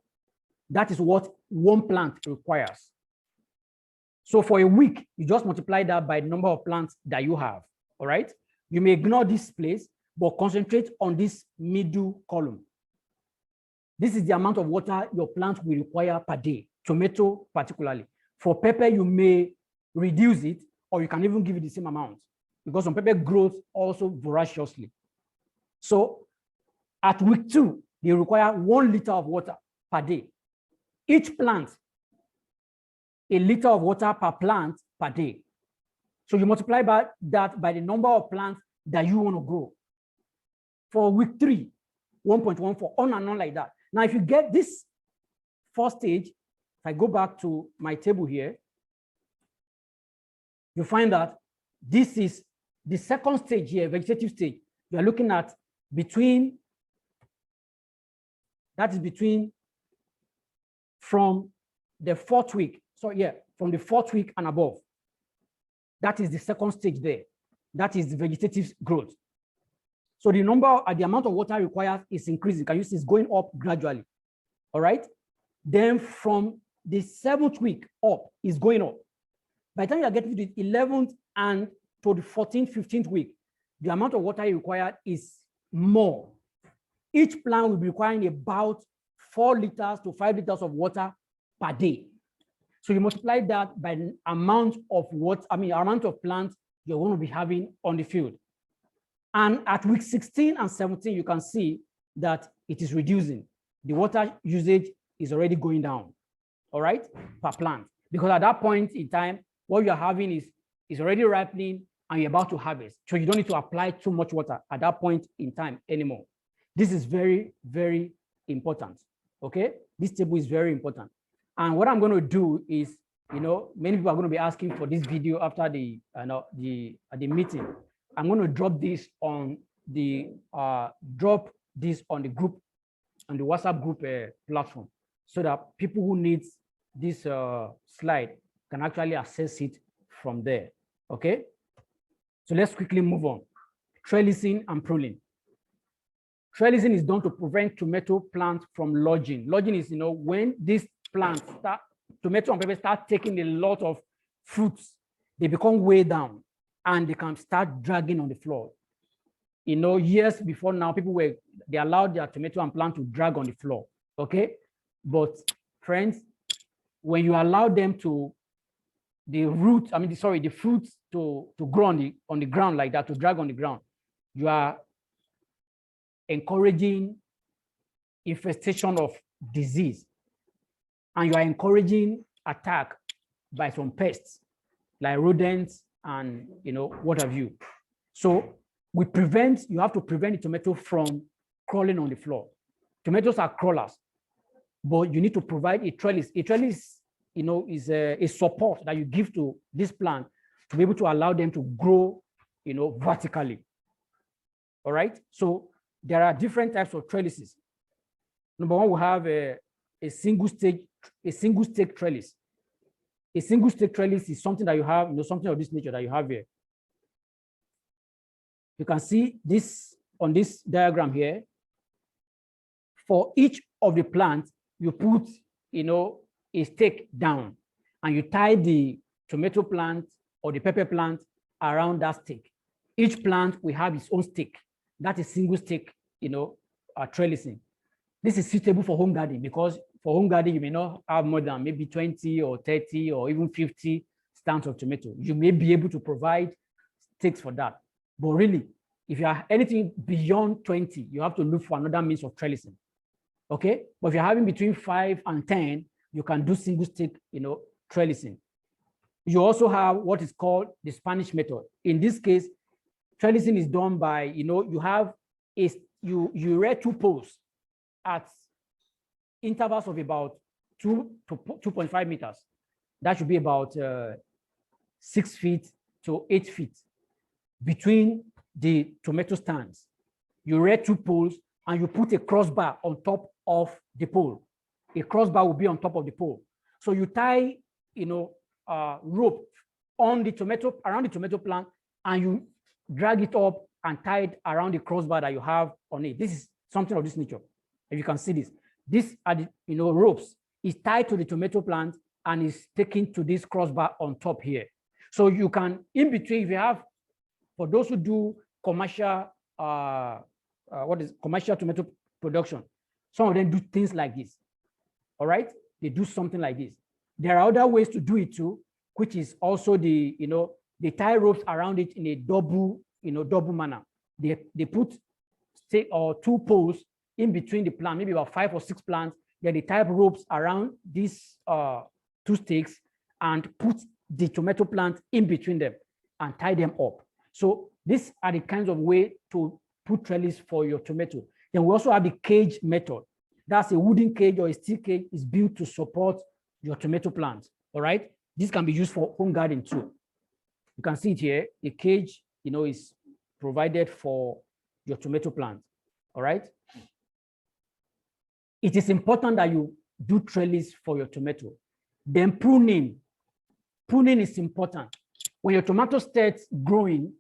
That is what one plant requires. So for a week, you just multiply that by the number of plants that you have, all right? You may ignore this place, but concentrate on this middle column. This is the amount of water your plant will require per day, tomato particularly. For pepper, you may reduce it, or you can even give it the same amount, because some pepper grows also voraciously. So at week 2, they require 1 liter of water per day. Each plant, 1 liter of water per plant per day. So you multiply that by the number of plants that you want to grow. For week 3, 1.14, on and on like that. Now, if you get this first stage, if I go back to my table here, you find that this is the second stage here, vegetative stage. You are looking at between, that is between from the 4th week. So yeah, from the 4th week and above. That is the second stage there. That is the vegetative growth. So the amount of water required is increasing. Can you see it's going up gradually? All right. Then from the 7th week up, is going up. By the time you are getting to the 11th and to the 14th, 15th week, the amount of water required is more. Each plant will be requiring about 4 liters to 5 liters of water per day. So you multiply that by the amount of amount of plants you're going to be having on the field. And at week 16 and 17, you can see that it is reducing. The water usage is already going down, all right, per plant. Because at that point in time, what you're having is already ripening and you're about to harvest. So you don't need to apply too much water at that point in time anymore. This is very, very important, okay? This table is very important. And what I'm going to do is, many people are going to be asking for this video after the meeting. I'm going to drop this on the group, on the WhatsApp group platform, so that people who need this slide can actually access it from there. Okay. So let's quickly move on. Trellising and pruning. Trellising is done to prevent tomato plants from lodging. Lodging is, when these plants tomato and pepper start taking a lot of fruits, they become way down and they can start dragging on the floor. Years before now, they allowed their tomato and plant to drag on the floor. Okay. But friends, when you allow them to, the fruits to grow on the ground like that, to drag on the ground, you are encouraging infestation of disease, and you are encouraging attack by some pests like rodents and what have you. So you have to prevent the tomato from crawling on the floor. Tomatoes are crawlers, but you need to provide a trellis. A trellis, is a support that you give to this plant to be able to allow them to grow, vertically. All right. So there are different types of trellises. Number one, we have a single stake trellis. A single stake trellis is something that you have, something of this nature that you have here. You can see this on this diagram here. For each of the plants, you put, a stake down, and you tie the tomato plant or the pepper plant around that stake. Each plant will have its own stake. That is single stake, trellising. This is suitable for home garden, because for home garden, you may not have more than maybe 20 or 30 or even 50 stands of tomato. You may be able to provide stakes for that. But really, if you have anything beyond 20, you have to look for another means of trellising. Okay? But if you're having between 5 and 10, you can do single stake, trellising. You also have what is called the Spanish method. In this case, trellising is done by, you have you rear 2 poles at intervals of about 2 to 2.5 meters. That should be about 6 feet to 8 feet between the tomato stands. You rear 2 poles and you put a crossbar on top of the pole. A crossbar will be on top of the pole. So you tie, rope on the around the tomato plant, and you drag it up and tie it around the crossbar that you have on it. This is something of this nature. If you can see this, these are the ropes. Is tied to the tomato plant and is taken to this crossbar on top here. So you can, in between, if you have, for those who do commercial, commercial tomato production. Some of them do things like this. All right, they do something like this. There are other ways to do it too, which is also they tie ropes around it in a double manner. They put stake or 2 poles in between the plant, maybe about 5 or 6 plants. Then they tie ropes around these 2 stakes and put the tomato plant in between them and tie them up. So these are the kinds of way to put trellis for your tomato. Then we also have the cage method. That's a wooden cage or a steel cage is built to support your tomato plants. All right. This can be used for home garden too. You can see it here. The cage, is provided for your tomato plant. All right. It is important that you do trellis for your tomato. Then pruning. Pruning is important. When your tomato starts growing,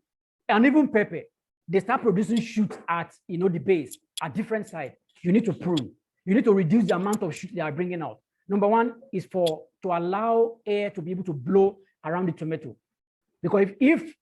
and even pepper, they start producing shoots at the base at different sides. You need to prune. You need to reduce the amount of shoots they are bringing out. Number one is to allow air to be able to blow around the tomato. Because if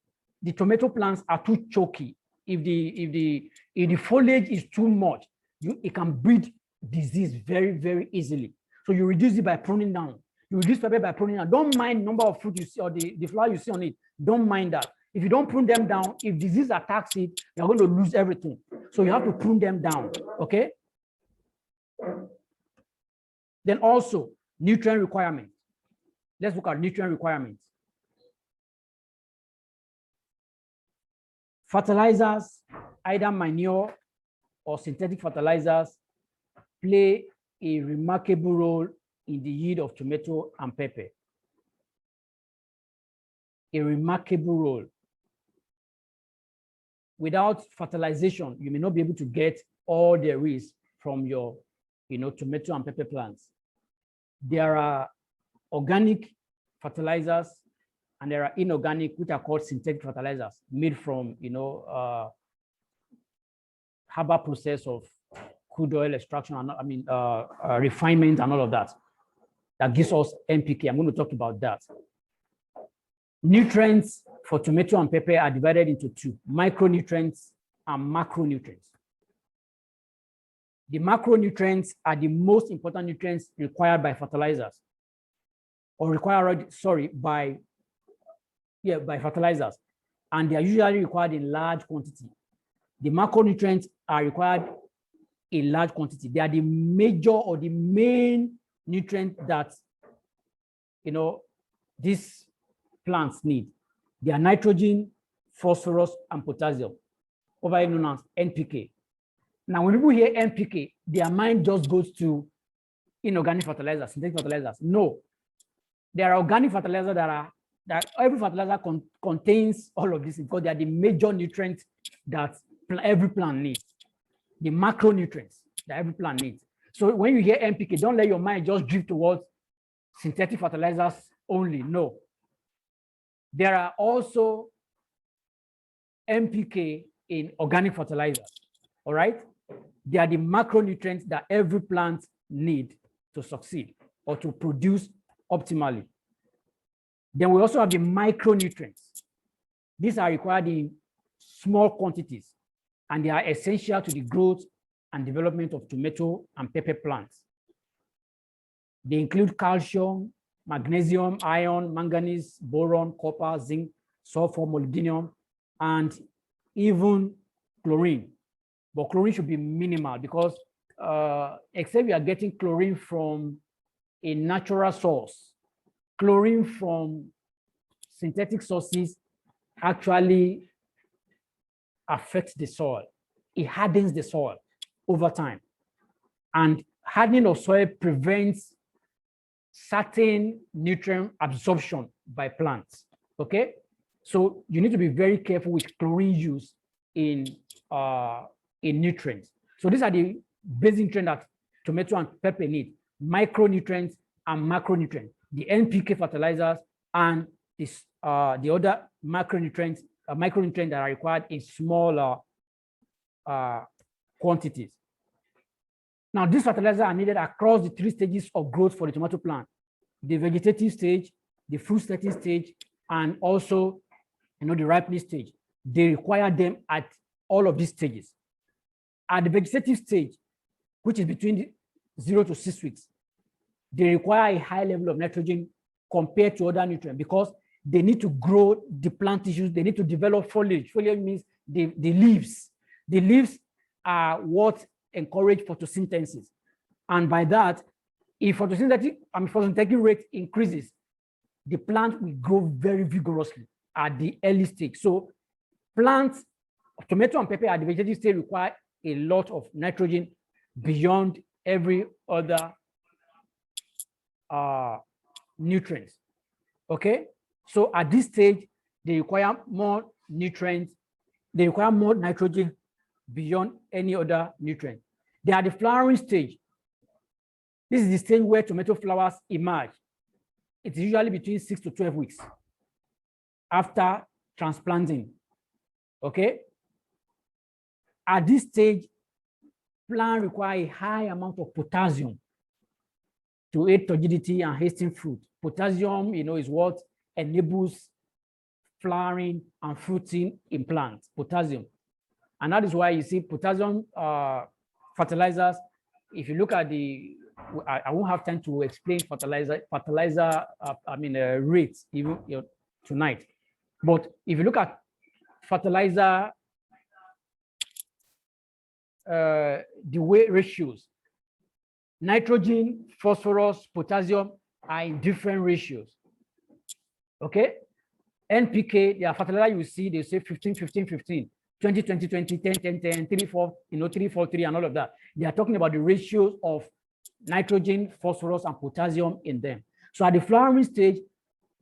the tomato plants are too choky, if the foliage is too much, it can breed disease very, very easily. So you reduce it by pruning down. You reduce pepper by pruning down. Don't mind the number of fruit you see or the flower you see on it. Don't mind that. If you don't prune them down, if disease attacks it, you're going to lose everything. So you have to prune them down, okay? Then also, nutrient requirements. Let's look at nutrient requirements. Fertilizers, either manure or synthetic fertilizers, play a remarkable role in the yield of tomato and pepper. A remarkable role. Without fertilization, you may not be able to get all there is from your tomato and pepper plants. There are organic fertilizers and there are inorganic, which are called synthetic fertilizers, made from herbal process of crude oil extraction and refinement and all of that. That gives us NPK. I'm going to talk about that. Nutrients for tomato and pepper are divided into 2, micronutrients and macronutrients. The macronutrients are the most important nutrients required by fertilizers, or by fertilizers, and they are usually required in large quantity. The macronutrients are required in large quantity. They are the major or the main nutrient that these plants need. They are nitrogen, phosphorus, and potassium, otherwise known as NPK. Now, when people hear NPK, their mind just goes to inorganic fertilizers, synthetic fertilizers. No, there are organic fertilizers that every fertilizer contains all of this because they are the major nutrients that every plant needs. The macronutrients that every plant needs. So when you hear NPK, don't let your mind just drift towards synthetic fertilizers only. No. There are also NPK in organic fertilizers. All right? They are the macronutrients that every plant needs to succeed or to produce optimally. Then we also have the micronutrients. These are required in small quantities, and they are essential to the growth and development of tomato and pepper plants. They include calcium, magnesium, iron, manganese, boron, copper, zinc, sulfur, molybdenum, and even chlorine. But chlorine should be minimal because except we are getting chlorine from a natural source, chlorine from synthetic sources actually affects the soil. It hardens the soil over time. And hardening of soil prevents certain nutrient absorption by plants, okay? So you need to be very careful with chlorine use in nutrients. So these are the basic nutrients that tomato and pepper need: micronutrients and macronutrients, the NPK fertilizers, and this, the other micronutrients that are required in smaller quantities. Now, these fertilizers are needed across the 3 stages of growth for the tomato plant: the vegetative stage, the fruit setting stage, and also the ripening stage. they require them at all of these stages. At the vegetative stage, which is between 0 to 6 weeks, they require a high level of nitrogen compared to other nutrients because they need to grow the plant tissues, they need to develop foliage. Foliage means the leaves. The leaves are what encourage photosynthesis. And by that, if photosynthetic rate increases, the plant will grow very vigorously at the early stage. So plants, tomato and pepper at the vegetative stage require a lot of nitrogen beyond every other nutrients. Okay, so at this stage, they require more nutrients, they require more nitrogen beyond any other nutrient. They are the flowering stage. This is the stage where tomato flowers emerge. It's usually between 6 to 12 weeks after transplanting. Okay. At this stage, plants require a high amount of potassium to aid turgidity and hasten fruit. Potassium, is what enables flowering and fruiting in plants, potassium. And that is why you see potassium fertilizers. If you look at I won't have time to explain fertilizer rates even tonight. But if you look at fertilizer, the weight ratios, nitrogen, phosphorus, potassium are in different ratios. Okay, NPK, their fertilizer you see, they say 15, 15, 15, 20, 20, 20, 10, 10, 10, 3, 4, 3, 4, 3, and all of that. They are talking about the ratios of nitrogen, phosphorus, and potassium in them. So at the flowering stage,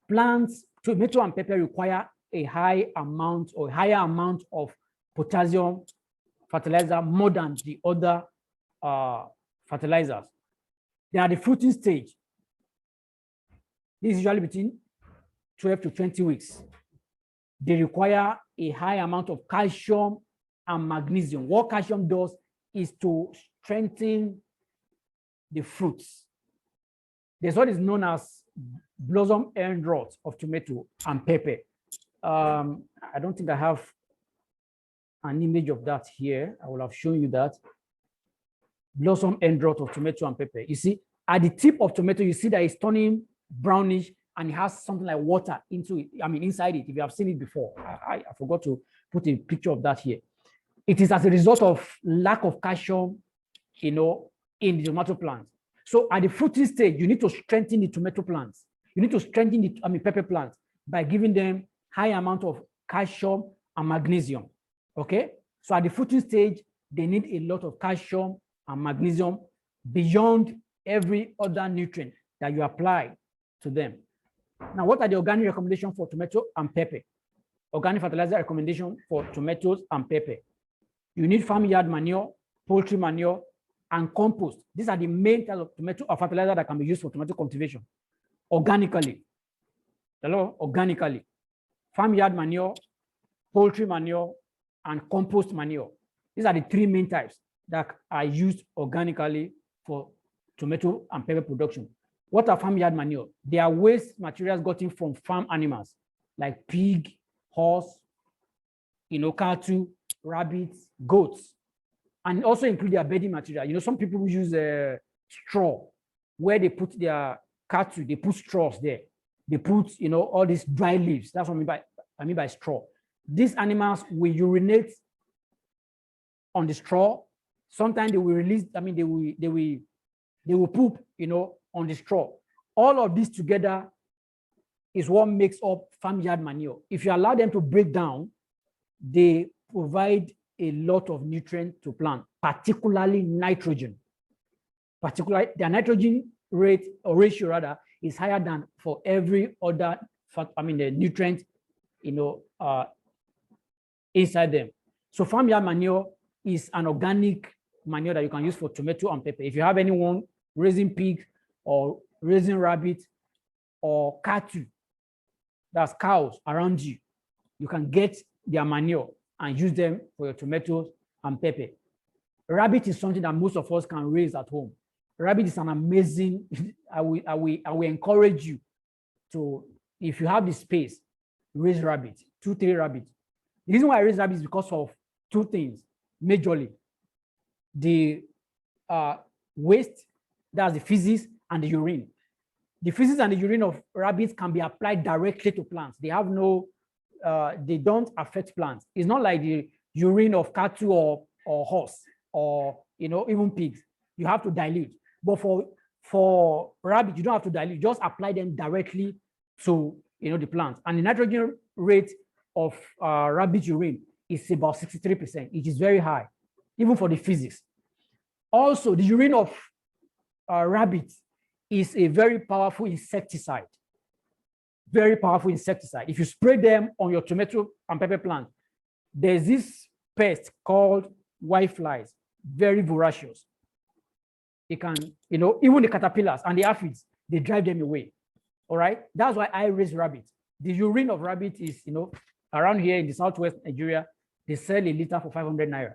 plants, tomato and pepper require a higher amount of potassium fertilizer more than the other fertilizers. They are the fruiting stage. This is usually between 12 to 20 weeks. They require a high amount of calcium and magnesium. What calcium does is to strengthen the fruits. There's what is known as blossom end rot of tomato and pepper. I don't think I have an image of that here. I will have shown you that. Blossom end rot of tomato and pepper. You see, at the tip of tomato, you see that it's turning brownish and it has something like water inside it. If you have seen it before, I forgot to put a picture of that here. It is as a result of lack of calcium, in the tomato plants. So at the fruiting stage, you need to strengthen the tomato plants. You need to strengthen the pepper plants by giving them high amount of calcium and magnesium. Okay. So at the fruiting stage, they need a lot of calcium and magnesium beyond every other nutrient that you apply to them. Now, what are the organic recommendations for tomato and pepper? Organic fertilizer recommendation for tomatoes and pepper. You need farmyard manure, poultry manure, and compost. These are the main types of tomato or fertilizer that can be used for tomato cultivation. Organically. Organically. Farmyard manure, poultry manure, and compost manure. These are the three main types that are used organically for tomato and pepper production. What are farmyard manure? They are waste materials gotten from farm animals like pig, horse, cattle, rabbits, goats, and also include their bedding material. Some people use straw where they put their cattle, they put straws there. They put, all these dry leaves. That's what I mean by straw. These animals will urinate on the straw. Sometimes they will release, they will poop, on the straw. All of this together is what makes up farmyard manure. If you allow them to break down, they provide a lot of nutrients to plant, particularly nitrogen. Particularly, their nitrogen rate or ratio rather is higher than for every other, the nutrient, inside them. So farmyard manure is an organic manure that you can use for tomato and pepper. If you have anyone raising pig or raising rabbit or cattle, that's cows around you, you can get their manure and use them for your tomatoes and pepper. Rabbit is something that most of us can raise at home. Rabbit is an amazing, I will encourage you to, if you have the space, raise rabbit, 2-3 rabbits. The reason why I raise rabbit is because of two things, majorly. The waste, that's the feces and the urine. The feces and the urine of rabbits can be applied directly to plants. They have no, they don't affect plants. It's not like the urine of cattle or horse or, you know, even pigs. You have to dilute. But for rabbit, you don't have to dilute. Just apply them directly to, you know, the plant. And the nitrogen rate of rabbit urine is about 63%. It is very high, even for the feces. Also, the urine of rabbit is a very powerful insecticide. Very powerful insecticide. If you spray them on your tomato and pepper plant, there's this pest called whiteflies, very voracious. It can, you know, even the caterpillars and the aphids, they drive them away. All right. That's why I raise rabbits. The urine of rabbit is, you know, around here in the southwest Nigeria, they sell a liter for 500 naira.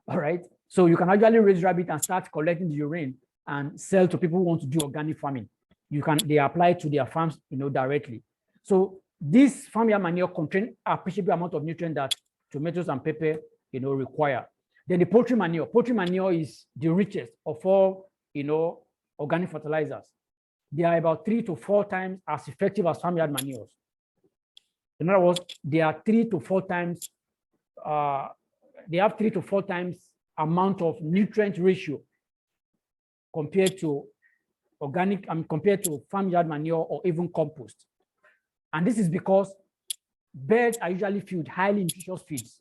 All right. So you can actually raise rabbit and start collecting the urine and sell to people who want to do organic farming. You can, they apply to their farms, you know, directly. So this farmyard manure contains appreciable amount of nutrient that tomatoes and pepper, you know, require. Then the poultry manure. Poultry manure is the richest of all, you know, organic fertilizers. They are about 3 to 4 times as effective as farmyard manures. In other words, they are 3 to 4 times, they have 3 to 4 times amount of nutrient ratio compared to organic, compared to farmyard manure or even compost. And this is because birds are usually fed highly nutritious feeds,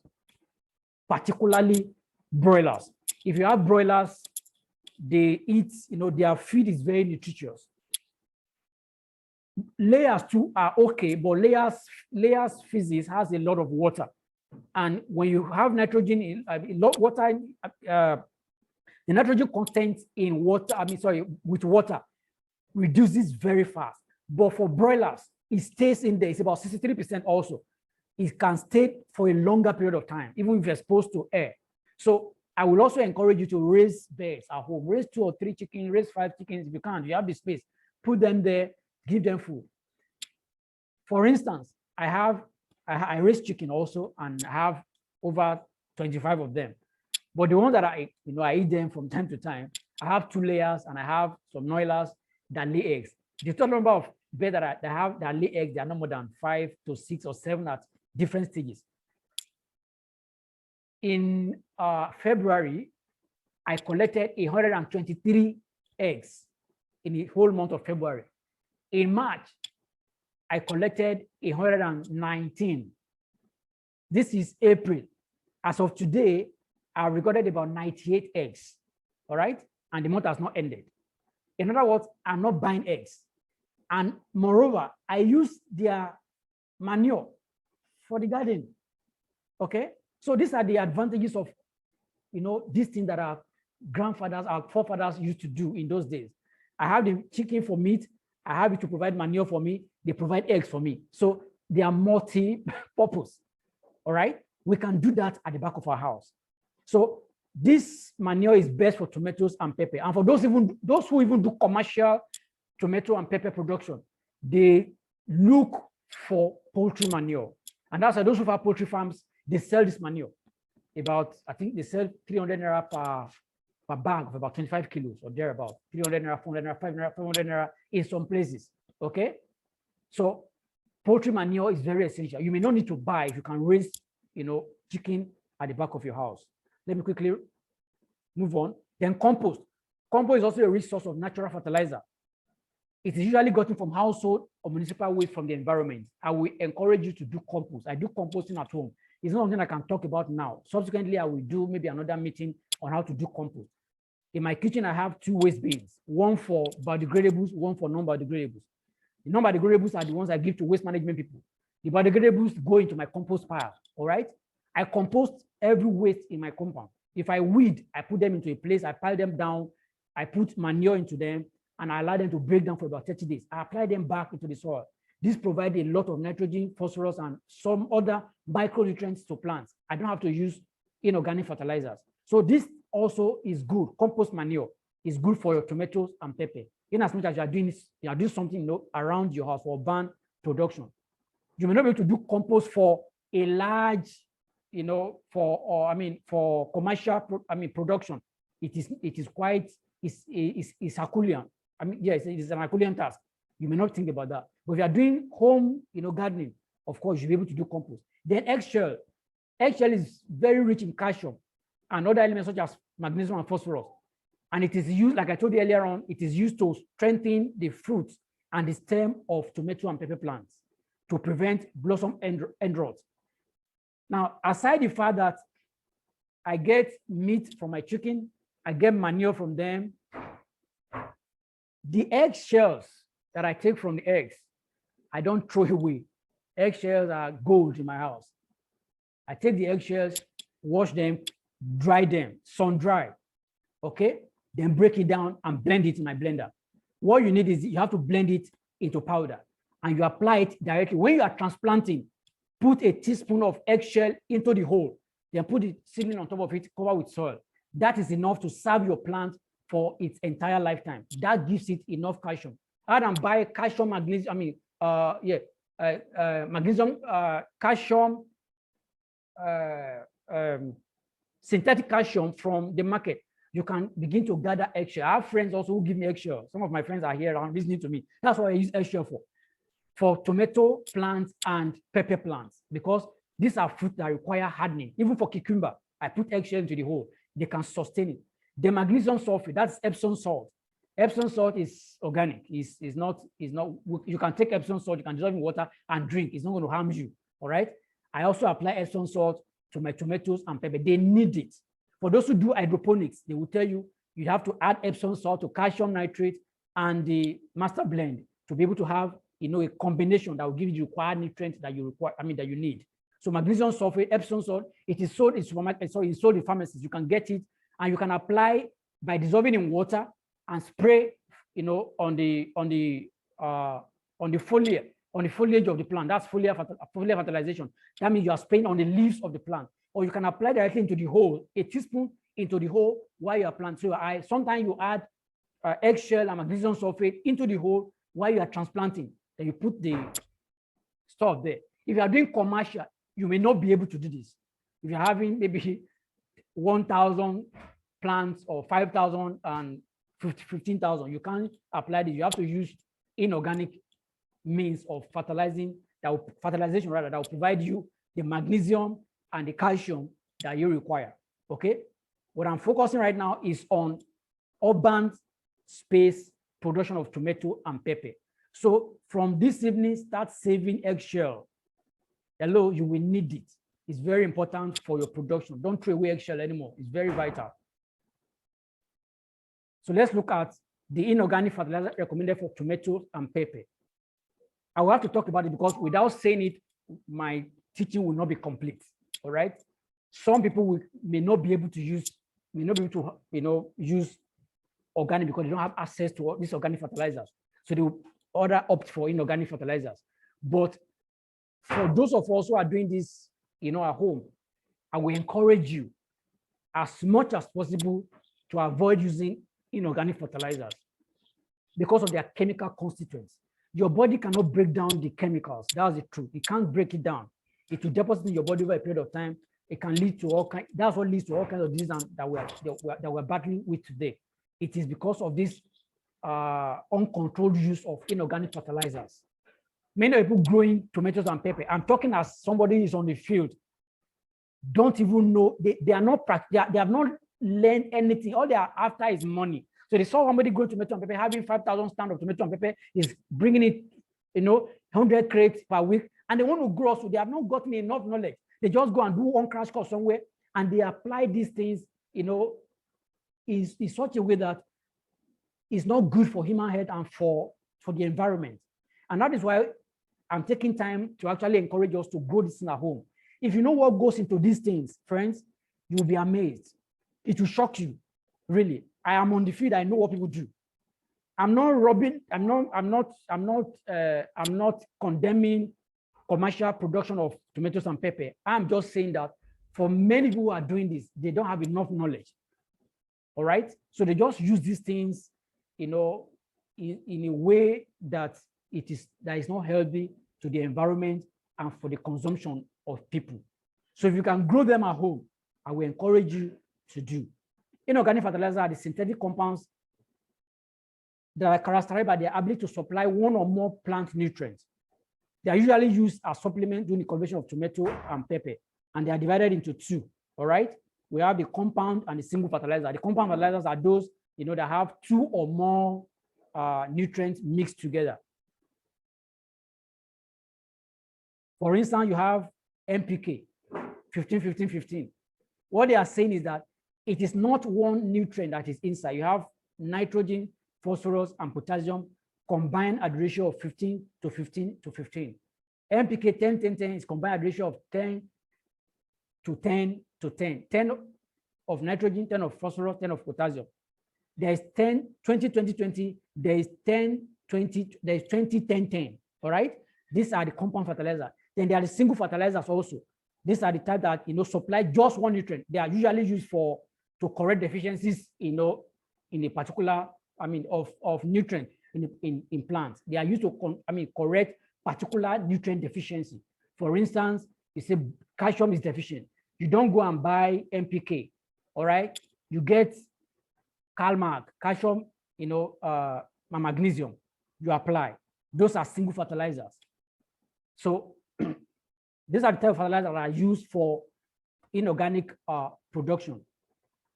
particularly broilers. If you have broilers, they eat, you know, their feed is very nutritious. Layers too are okay, but layers feces has a lot of water. And when you have nitrogen in water, the nitrogen content in water, with water reduces very fast. But for broilers, it stays in there. It's about 63% also. It can stay for a longer period of time, even if exposed to air. So I will also encourage you to raise birds at home. Raise 2 or 3 chickens, raise 5 chickens if you can. If you have the space, put them there, give them food. For instance, I raise chicken also, and I have over 25 of them. But the ones that I eat them from time to time, I have 2 layers and I have some noilers that lay eggs. The total number of birds that lay eggs, they are no more than 5 to 6 or 7 at different stages. In February, I collected 123 eggs in the whole month of February. In March, I collected 119. This is April. As of today, I recorded about 98 eggs, all right? And the month has not ended. In other words, I'm not buying eggs. And moreover, I use their manure for the garden, okay? So these are the advantages of, you know, these things that our grandfathers, our forefathers used to do in those days. I have the chicken for meat. I have it to provide manure for me. They provide eggs for me. So they are multi-purpose, all right? We can do that at the back of our house. So this manure is best for tomatoes and pepper. And for those who even do commercial tomato and pepper production, they look for poultry manure. And that's why those who have poultry farms, they sell this manure. I think they sell 300 naira per bag of about 25 kilos or thereabout. 300 naira, 400 naira, 500 naira in some places, okay? So poultry manure is very essential. You may not need to buy if you can raise, you know, chicken at the back of your house. Let me quickly move on. Then compost. Compost is also a rich source of natural fertilizer. It is usually gotten from household or municipal waste from the environment. I will encourage you to do compost. I do composting at home. It's not something I can talk about now. Subsequently, I will do maybe another meeting on how to do compost. In my kitchen, I have 2 waste bins, one for biodegradables, one for non-biodegradables. The non-biodegradables are the ones I give to waste management people. The biodegradables go into my compost pile, all right? I compost every waste in my compound. If I weed, I put them into a place, I pile them down, I put manure into them, and I allow them to break down for about 30 days. I apply them back into the soil. This provides a lot of nitrogen, phosphorus, and some other micronutrients to plants. I don't have to use inorganic fertilizers. So this also is good. Compost manure is good for your tomatoes and pepper. In as much as you are doing something, you know, around your house for urban production. You may not be able to do compost for a large you know, for for commercial production, it is quite is Herculean. I mean, yes, it is an Herculean task. You may not think about that, but if you are doing home, gardening, of course you'll be able to do compost. Then eggshell is very rich in calcium and other elements such as magnesium and phosphorus, and it is used, like I told you earlier on, it is used to strengthen the fruit and the stem of tomato and pepper plants to prevent blossom end rot. Now, aside the fact that I get meat from my chicken, I get manure from them, the eggshells that I take from the eggs, I don't throw away. Eggshells are gold in my house. I take the eggshells, wash them, dry them, sun dry, okay? Then break it down and blend it in my blender. What you need is you have to blend it into powder and you apply it directly. When you are transplanting, put a teaspoon of eggshell into the hole, then put the seedling on top of it, cover with soil. That is enough to serve your plant for its entire lifetime. That gives it enough calcium. Other than buy calcium, magnesium, magnesium, calcium, synthetic calcium from the market, you can begin to gather eggshell. I have friends also who give me eggshell. Some of my friends are here and listening to me. That's what I use eggshell for tomato plants and pepper plants, because these are fruits that require hardening. Even for cucumber, I put eggshell into the hole. They can sustain it. The magnesium sulfate, that's Epsom salt. Epsom salt is organic. Is not. You can take Epsom salt, you can dissolve in water and drink. It's not going to harm you. All right. I also apply Epsom salt to my tomatoes and pepper. They need it. For those who do hydroponics, they will tell you you have to add Epsom salt to calcium nitrate and the master blend to be able to have a combination that will give you the required nutrients that you require. That you need. So magnesium sulfate, Epsom salt, it is sold in supermarkets. So it's sold in pharmacies. You can get it, and you can apply by dissolving in water and spray, on the foliage of the plant. That's foliar fertilization. That means you are spraying on the leaves of the plant, or you can apply directly into the hole, a teaspoon into the hole while you are planting. So sometimes you add eggshell and magnesium sulfate into the hole while you are transplanting. Then you put the stuff there. If you are doing commercial, you may not be able to do this. If you're having maybe 1,000 plants or 5,000 and 15,000, you can't apply this. You have to use inorganic means of fertilization that will provide you the magnesium and the calcium that you require. Okay. What I'm focusing right now is on urban space production of tomato and pepper. So from this evening, start saving eggshell. Hello, you will need it. It's very important for your production. Don't throw away eggshell anymore. It's very vital. So let's look at the inorganic fertilizer recommended for tomatoes and pepper. I will have to talk about it because without saying it, my teaching will not be complete. All right. Some people may not be able to use organic because they don't have access to these organic fertilizers. So they will opt for inorganic fertilizers. But for those of us who are doing this, at home, I will encourage you as much as possible to avoid using inorganic fertilizers because of their chemical constituents. Your body cannot break down the chemicals. That's the truth. It can't break it down. It will deposit in your body over a period of time. It can lead to all kinds. That's what leads to all kinds of diseases that we're battling with today. It is because of this uncontrolled use of inorganic fertilizers. Many people growing tomatoes and pepper, I'm talking as somebody who is on the field, don't even know, they have not learned anything. All they are after is money. So they saw somebody growing tomato and pepper, having 5,000 stands of tomato and pepper, is bringing it, 100 crates per week, and they want to grow. So they have not gotten enough knowledge. They just go and do one crash course somewhere, and they apply these things, in such a way that is not good for human health and for the environment. And that is why I'm taking time to actually encourage us to grow this in at home. If you know what goes into these things, friends, you'll be amazed. It will shock you, really. I am on the field. I know what people do. I'm not robbing. I'm not condemning commercial production of tomatoes and pepper. I'm just saying that for many people who are doing this, they don't have enough knowledge. All right. So they just use these things, in a way that is not healthy to the environment and for the consumption of people. So if you can grow them at home, I will encourage you to do. Inorganic fertilizers are the synthetic compounds that are characterized by their ability to supply one or more plant nutrients. They are usually used as supplement during the cultivation of tomato and pepper, and they are divided into two. All right, we have the compound and the single fertilizer. The compound fertilizers are those that have two or more nutrients mixed together. For instance, you have NPK, 15, 15, 15. What they are saying is that it is not one nutrient that is inside. You have nitrogen, phosphorus, and potassium combined at the ratio of 15 to 15 to 15. NPK 10, 10, 10 is combined at the ratio of 10 to 10 to 10. 10 of nitrogen, 10 of phosphorus, 10 of potassium. There is 10, 20, 20, 20. There is 10, 20, there is 20, 10, 10. All right? These are the compound fertilizers. Then there are the single fertilizers also. These are the type that supply just one nutrient. They are usually used to correct deficiencies, in a particular, of nutrient in plants. They are used to correct particular nutrient deficiency. For instance, you say calcium is deficient. You don't go and buy NPK. All right, you get CalMag, calcium, magnesium. You apply. Those are single fertilizers. So these are the type of fertilizers that are used for inorganic production.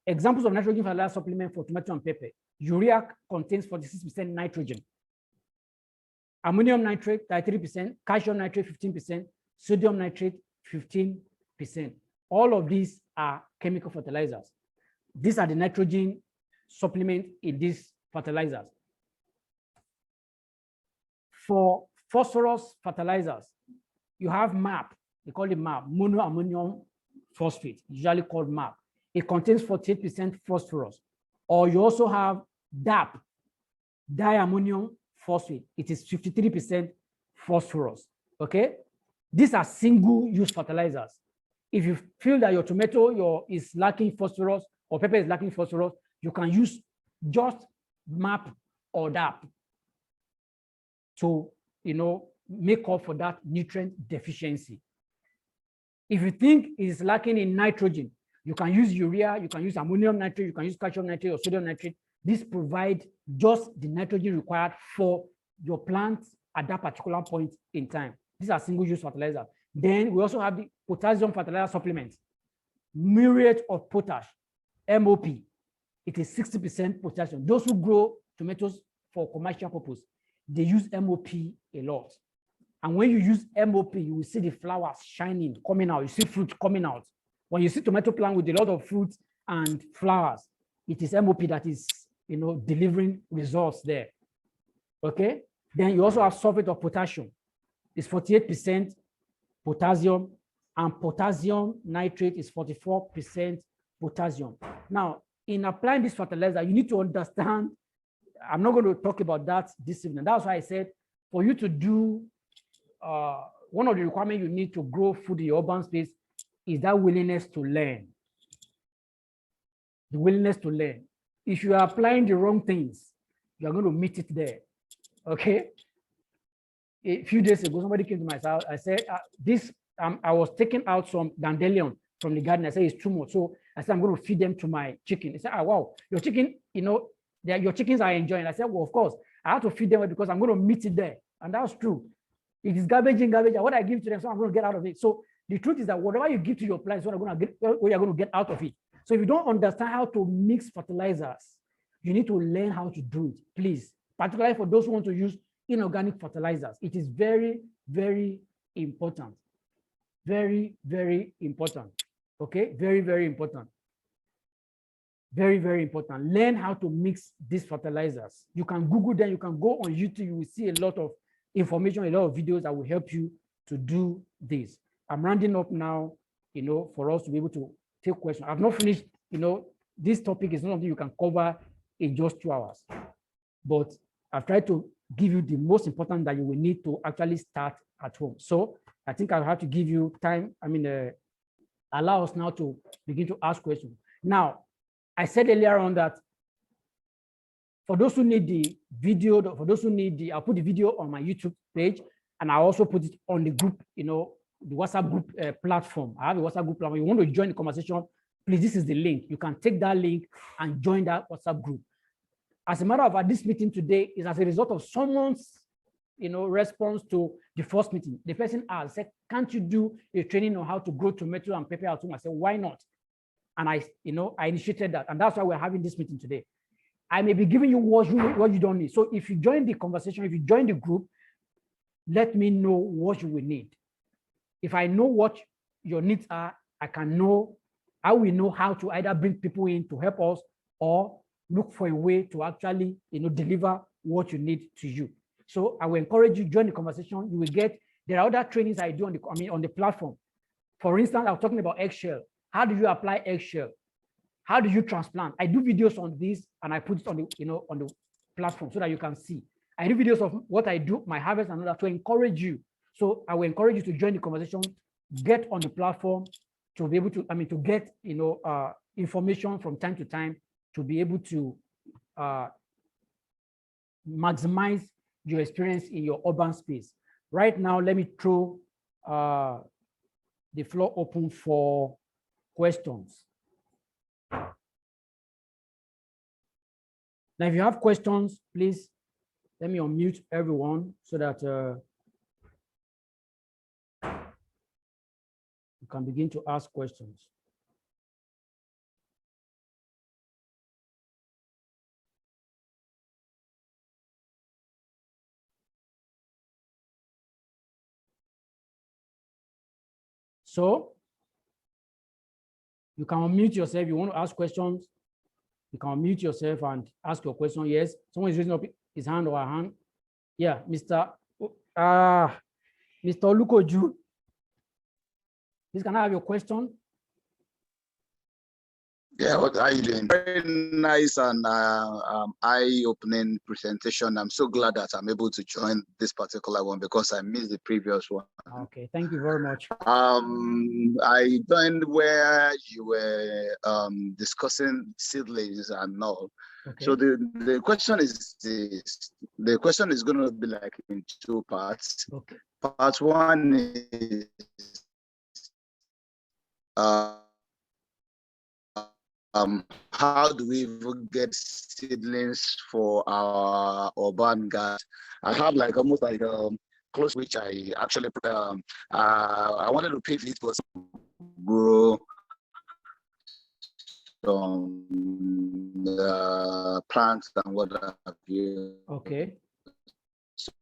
Examples of nitrogen fertilizer supplement for tomato and pepper. Urea contains 46% nitrogen. Ammonium nitrate, 33%, calcium nitrate, 15%, sodium nitrate, 15%. All of these are chemical fertilizers. These are the nitrogen supplement in these fertilizers. For phosphorus fertilizers, you have MAP. They call it MAP, monoammonium phosphate, usually called MAP. It contains 48% phosphorus. Or you also have DAP, diammonium phosphate. It is 53% phosphorus. Okay? These are single-use fertilizers. If you feel that your tomato is lacking phosphorus or pepper is lacking phosphorus, you can use just MAP or DAP to make up for that nutrient deficiency. If you think it is lacking in nitrogen, you can use urea, you can use ammonium nitrate, you can use calcium nitrate or sodium nitrate. This provides just the nitrogen required for your plant at that particular point in time. These are single-use fertilizers. Then we also have the potassium fertilizer supplements. Muriate of potash, MOP. It is 60% potassium. Those who grow tomatoes for commercial purpose, they use MOP a lot. And when you use MOP, you will see the flowers shining, coming out. You see fruit coming out. When you see tomato plant with a lot of fruit and flowers, it is MOP that is, delivering results there. Okay. Then you also have sulfate of potassium. It's 48% potassium, and potassium nitrate is 44% potassium. Now, in applying this fertilizer, you need to understand. I'm not going to talk about that this evening. That's why I said for you to do one of the requirements you need to grow food in your urban space is that willingness to learn. The willingness to learn. If you are applying the wrong things, you are going to meet it there. Okay. A few days ago, somebody came to my house. I said, I was taking out some dandelion from the garden. I said, it's too much. So I said, I'm going to feed them to my chicken. He said, wow, your chicken, your chickens are enjoying. I said, well, of course, I have to feed them because I'm going to meet it there. And that's true. It is garbage in, garbage. What I give to them, so I'm going to get out of it. So the truth is that whatever you give to your plants, what you're going to get out of it. So if you don't understand how to mix fertilizers, you need to learn how to do it, please. Particularly for those who want to use inorganic fertilizers. It is very, very important. Very, very important. Okay, very, very important. Very, very important. Learn how to mix these fertilizers. You can Google them, you can go on YouTube, you will see a lot of information, a lot of videos that will help you to do this. I'm rounding up now, for us to be able to take questions. I've not finished, this topic is not something you can cover in just 2 hours, but I've tried to give you the most important that you will need to actually start at home. So I think I'll have to give you time. Allow us now to begin to ask questions. Now, I said earlier on that for those who need the video, for those who need I'll put the video on my YouTube page, and I'll also put it on the group, the WhatsApp group platform. I have a WhatsApp group platform. You want to join the conversation, please, this is the link. You can take that link and join that WhatsApp group. As a matter of fact, this meeting today is as a result of someone's response to the first meeting. The person asked, said, can't you do a training on how to grow tomato and pepper at home? I said, why not? And I initiated that. And that's why we're having this meeting today. I may be giving you what you don't need. So if you join the conversation, if you join the group, let me know what you will need. If I know what your needs are, I will know how to either bring people in to help us or look for a way to actually deliver what you need to you. So I will encourage you to join the conversation. You will get, there are other trainings I do on the platform. For instance, I was talking about eggshell. How do you apply eggshell? How do you transplant? I do videos on this and I put it on the on the platform so that you can see. I do videos of what I do, my harvest and all that to encourage you. So I will encourage you to join the conversation, get on the platform to be able to, to get information from time to time to be able to maximize your experience in your urban space. Right now, let me throw the floor open for questions. Now, if you have questions, please let me unmute everyone so that you can begin to ask questions. So you can unmute yourself. You want to ask questions, you can unmute yourself and ask your question. Yes, someone is raising up his hand or her hand. Yeah, Mr. Olukoju. Please, can I have your question? Yeah, what are you doing? Very nice and eye-opening presentation. I'm so glad that I'm able to join this particular one because I missed the previous one. Okay, thank you very much. I joined where you were discussing seedlings and all. Okay. So the question is this. The question is going to be like in two parts. Okay. Part one is how do we even get seedlings for our urban garden? I have like almost like close which I actually I wanted to pick it was grow some plants and what have you. Okay. So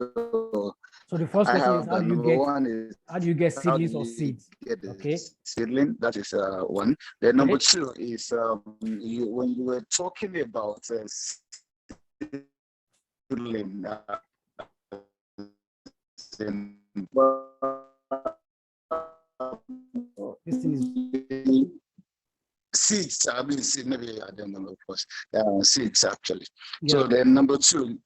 the first question is how do you get seedlings or seeds? Okay. Seedling, that is one. Then number two is when you were talking about seedling, this thing is seeds. I mean, maybe I don't know, of course. Seeds actually. Yeah. So then number two,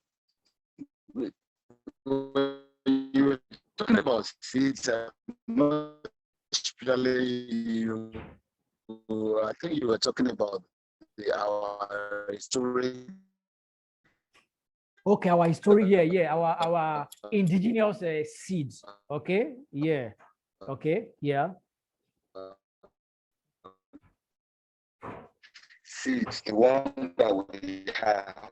you were talking about seeds, especially I think you were talking about our history. Okay, our history, yeah, our indigenous seeds. Okay, yeah, okay, yeah. Seeds, the one that we have.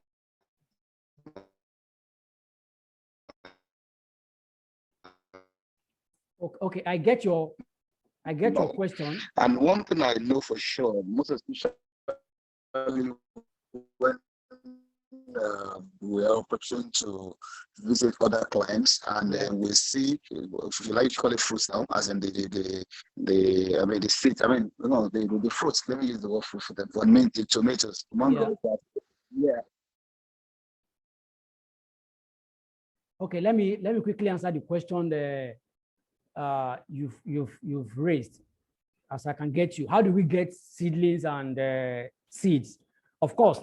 Okay, I get your question. And one thing I know for sure, most especially when we are opportune to visit other clients, and then we see, if you like to call it fruits now, as in the seeds. I mean, no, the fruits. Let me use the word fruit for them. For mint, the tomatoes, mango. Yeah. Okay, let me quickly answer the question you've raised, as I can get you. How do we get seedlings and seeds? Of course,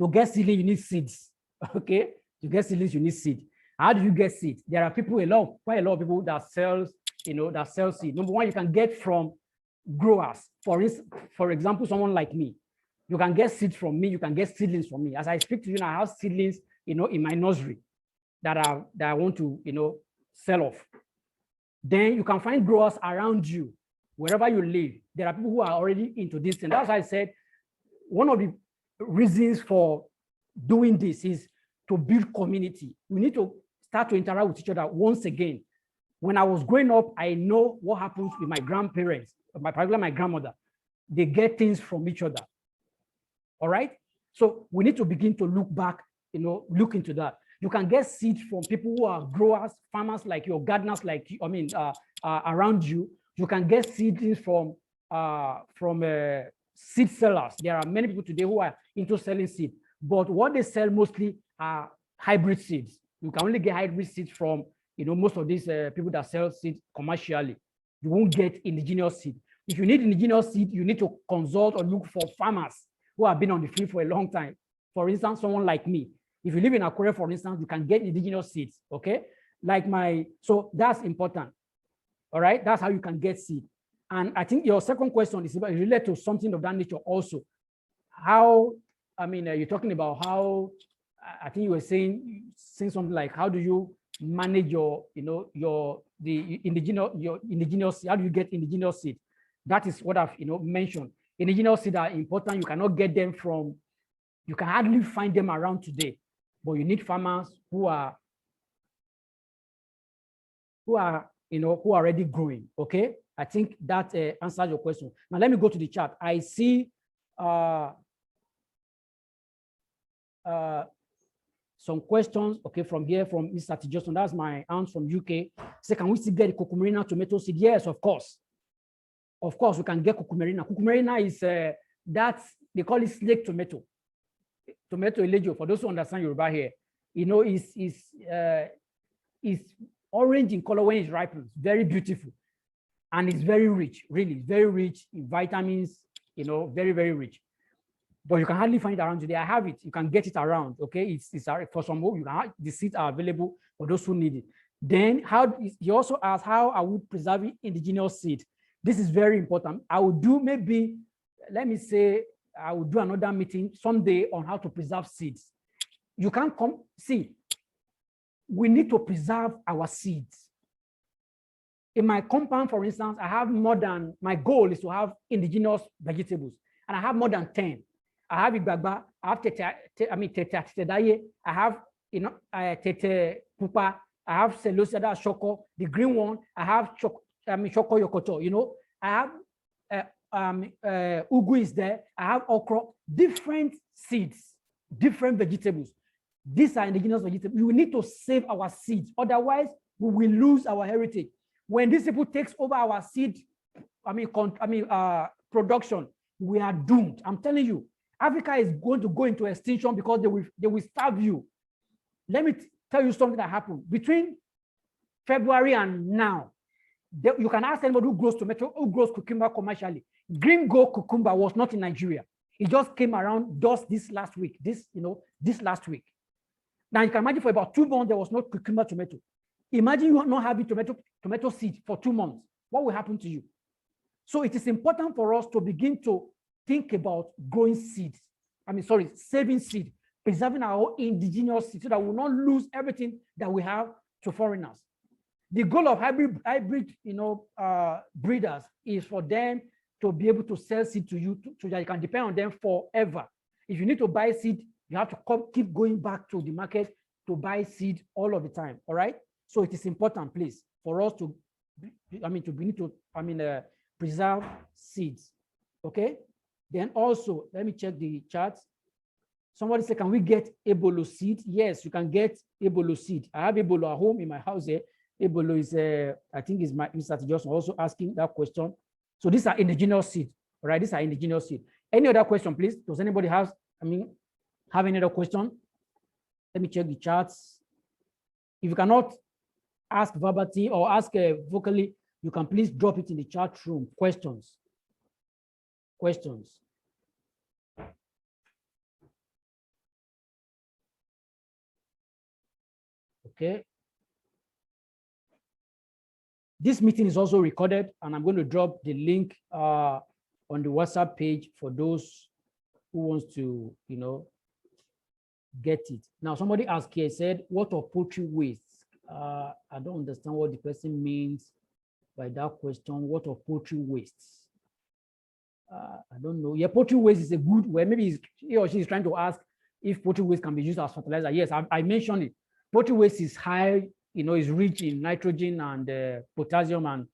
to get seedlings you need seeds. Okay, to get seedlings you need seed. How do you get seeds? There are people, quite a lot of people that sells seed. Number one, you can get from growers. For example, someone like me, you can get seeds from me. You can get seedlings from me. As I speak to you now, I have seedlings, in my nursery that I want to, sell off. Then you can find growers around you, wherever you live. There are people who are already into this. And that's why I said one of the reasons for doing this is to build community. We need to start to interact with each other once again. When I was growing up, I know what happens with my grandparents, particularly my grandmother. They get things from each other. All right. So we need to begin to look back, look into that. You can get seeds from people who are growers, farmers like you, gardeners like you, around you. You can get seeds from seed sellers. There are many people today who are into selling seed, but what they sell mostly are hybrid seeds. You can only get hybrid seeds from most of these people that sell seeds commercially. You won't get indigenous seed. If you need indigenous seed, you need to consult or look for farmers who have been on the field for a long time. For instance, someone like me. If you live in Akure, for instance, you can get indigenous seeds, okay? So that's important, all right? That's how you can get seed. And I think your second question is related to something of that nature also. You're talking about how, I think you were saying something like, how do you manage your indigenous, how do you get indigenous seed? That is what I've, mentioned. Indigenous seeds are important. You cannot get them you can hardly find them around today, but you need farmers who are already growing. Okay, I think that answers your question. Now let me go to the chat. I see some questions. Okay, from here from Mr. Tijoson. That's my aunt from UK. Say, can we still get Cucumerina tomato seed? Yes, of course. Of course, we can get Cucumerina. Cucumerina is they call it snake tomato. Tomato elejo, for those who understand Yoruba here, is orange in color when it ripens, very beautiful. And it's very rich, really, very rich in vitamins, very, very rich. But you can hardly find it around today. I have it. You can get it around, okay? It's for some, the seeds are available for those who need it. Then you also asked, how are we preserving indigenous seed? This is very important. I will do maybe, let me say, I will do another meeting someday on how to preserve seeds. You can we need to preserve our seeds. In my compound, for instance, my goal is to have indigenous vegetables, and I have more than 10. I have igbagba, I have tetedaye, I have tete pupa, I have celosia, that's shoko, the green one, I have shoko yokoto, I have ugu is there, I have okra, different seeds, different vegetables. These are indigenous vegetables. We need to save our seeds, otherwise we will lose our heritage. When these people takes over our seed, production, we are doomed. I'm telling you, Africa is going to go into extinction because they will starve you. Let me tell you something that happened between February and now. You can ask anybody who grows tomato, who grows cucumber commercially. Gringo cucumber was not in Nigeria. It just came around just this last week. This last week. Now you can imagine for about 2 months there was no cucumber tomato. Imagine you not having tomato seed for 2 months. What will happen to you? So it is important for us to begin to think about growing seeds. Saving seed, preserving our indigenous seed so that we will not lose everything that we have to foreigners. The goal of hybrid breeders is for them to be able to sell seed to you so that you can depend on them forever. If you need to buy seed, you have to keep going back to the market to buy seed all of the time. All right. So it is important, please, for us to preserve seeds. Okay. Then also, let me check the charts. Somebody said, can we get ebolo seed? Yes, you can get ebolo seed. I have ebolo at home in my house here. Ebolo is, I think is Mr. Tijoson also asking that question. So these are indigenous seed, right? These are indigenous seed. Any other question, please? Does anybody have any other question? Let me check the charts. If you cannot ask verbally or ask vocally, you can please drop it in the chat room. Questions. Okay. This meeting is also recorded, and I'm going to drop the link on the WhatsApp page for those who wants to, get it. Now, somebody asked here, said, what are poultry waste? I don't understand what the person means by that question. What of poultry wastes? I don't know. Yeah, poultry waste is a good, well, maybe he or she is trying to ask if poultry waste can be used as fertilizer. Yes, I mentioned it. Poultry waste is high, is rich in nitrogen and potassium and,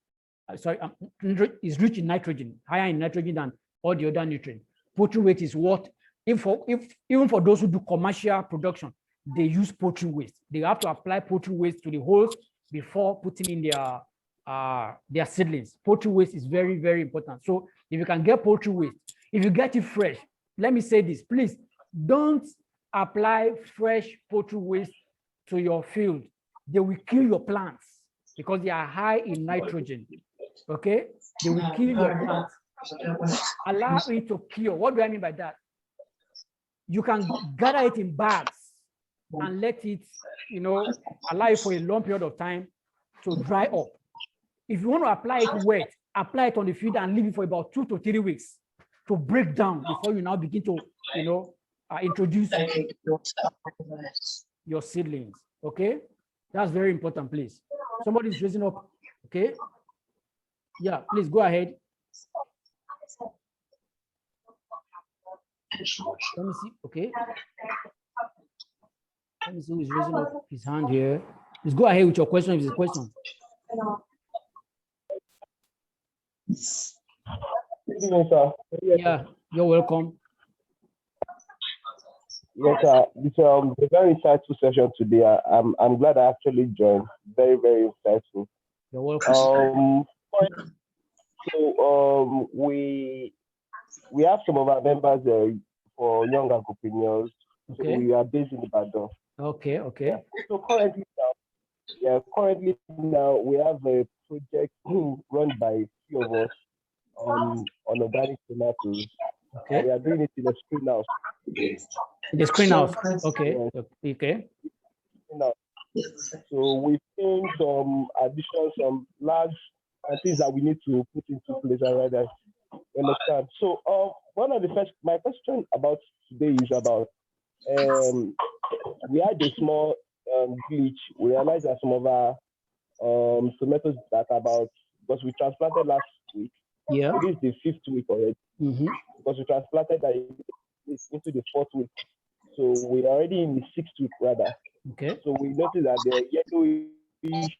is rich in nitrogen, higher in nitrogen than all the other nutrients. Poultry waste is what, even for those who do commercial production, they use poultry waste. They have to apply poultry waste to the holes before putting in their seedlings. Poultry waste is very, very important. So if you can get poultry waste, if you get it fresh, let me say this, please don't apply fresh poultry waste to your field. They will kill your plants because they are high in nitrogen. Okay, they will kill your plants. Allow it to cure. What do I mean by that? You can gather it in bags and let it, allow it for a long period of time to dry up. If you want to apply it wet, apply it on the field and leave it for about 2 to 3 weeks to break down before you now begin to, introduce your seedlings. Okay, that's very important. Please, somebody's raising up. Okay, yeah, please go ahead. Let me see. Okay, let me see who's raising up his hand here. Please go ahead with your question if it's a question. Yeah, you're welcome. Yes, sir. It's a very insightful session today. I'm glad I actually joined. Very, very insightful. You're welcome. So we have some of our members for young entrepreneurs. Okay. So we are based in Ibadan. Okay. Yeah. So currently now we have a project run by a few of us on organic tomatoes. Okay. We are doing it in a greenhouse. The greenhouse. Okay. Yes. Okay. So we've seen some additions, some large things that we need to put into place already. You understand? So my question about today is about we had a small glitch. We realized that some of our tomatoes that because we transplanted last week. Yeah. It is the 5th week already. Because we transplanted that into the 4th week. So we're already in the 6th week rather. Okay. So we noticed that they're yellowish,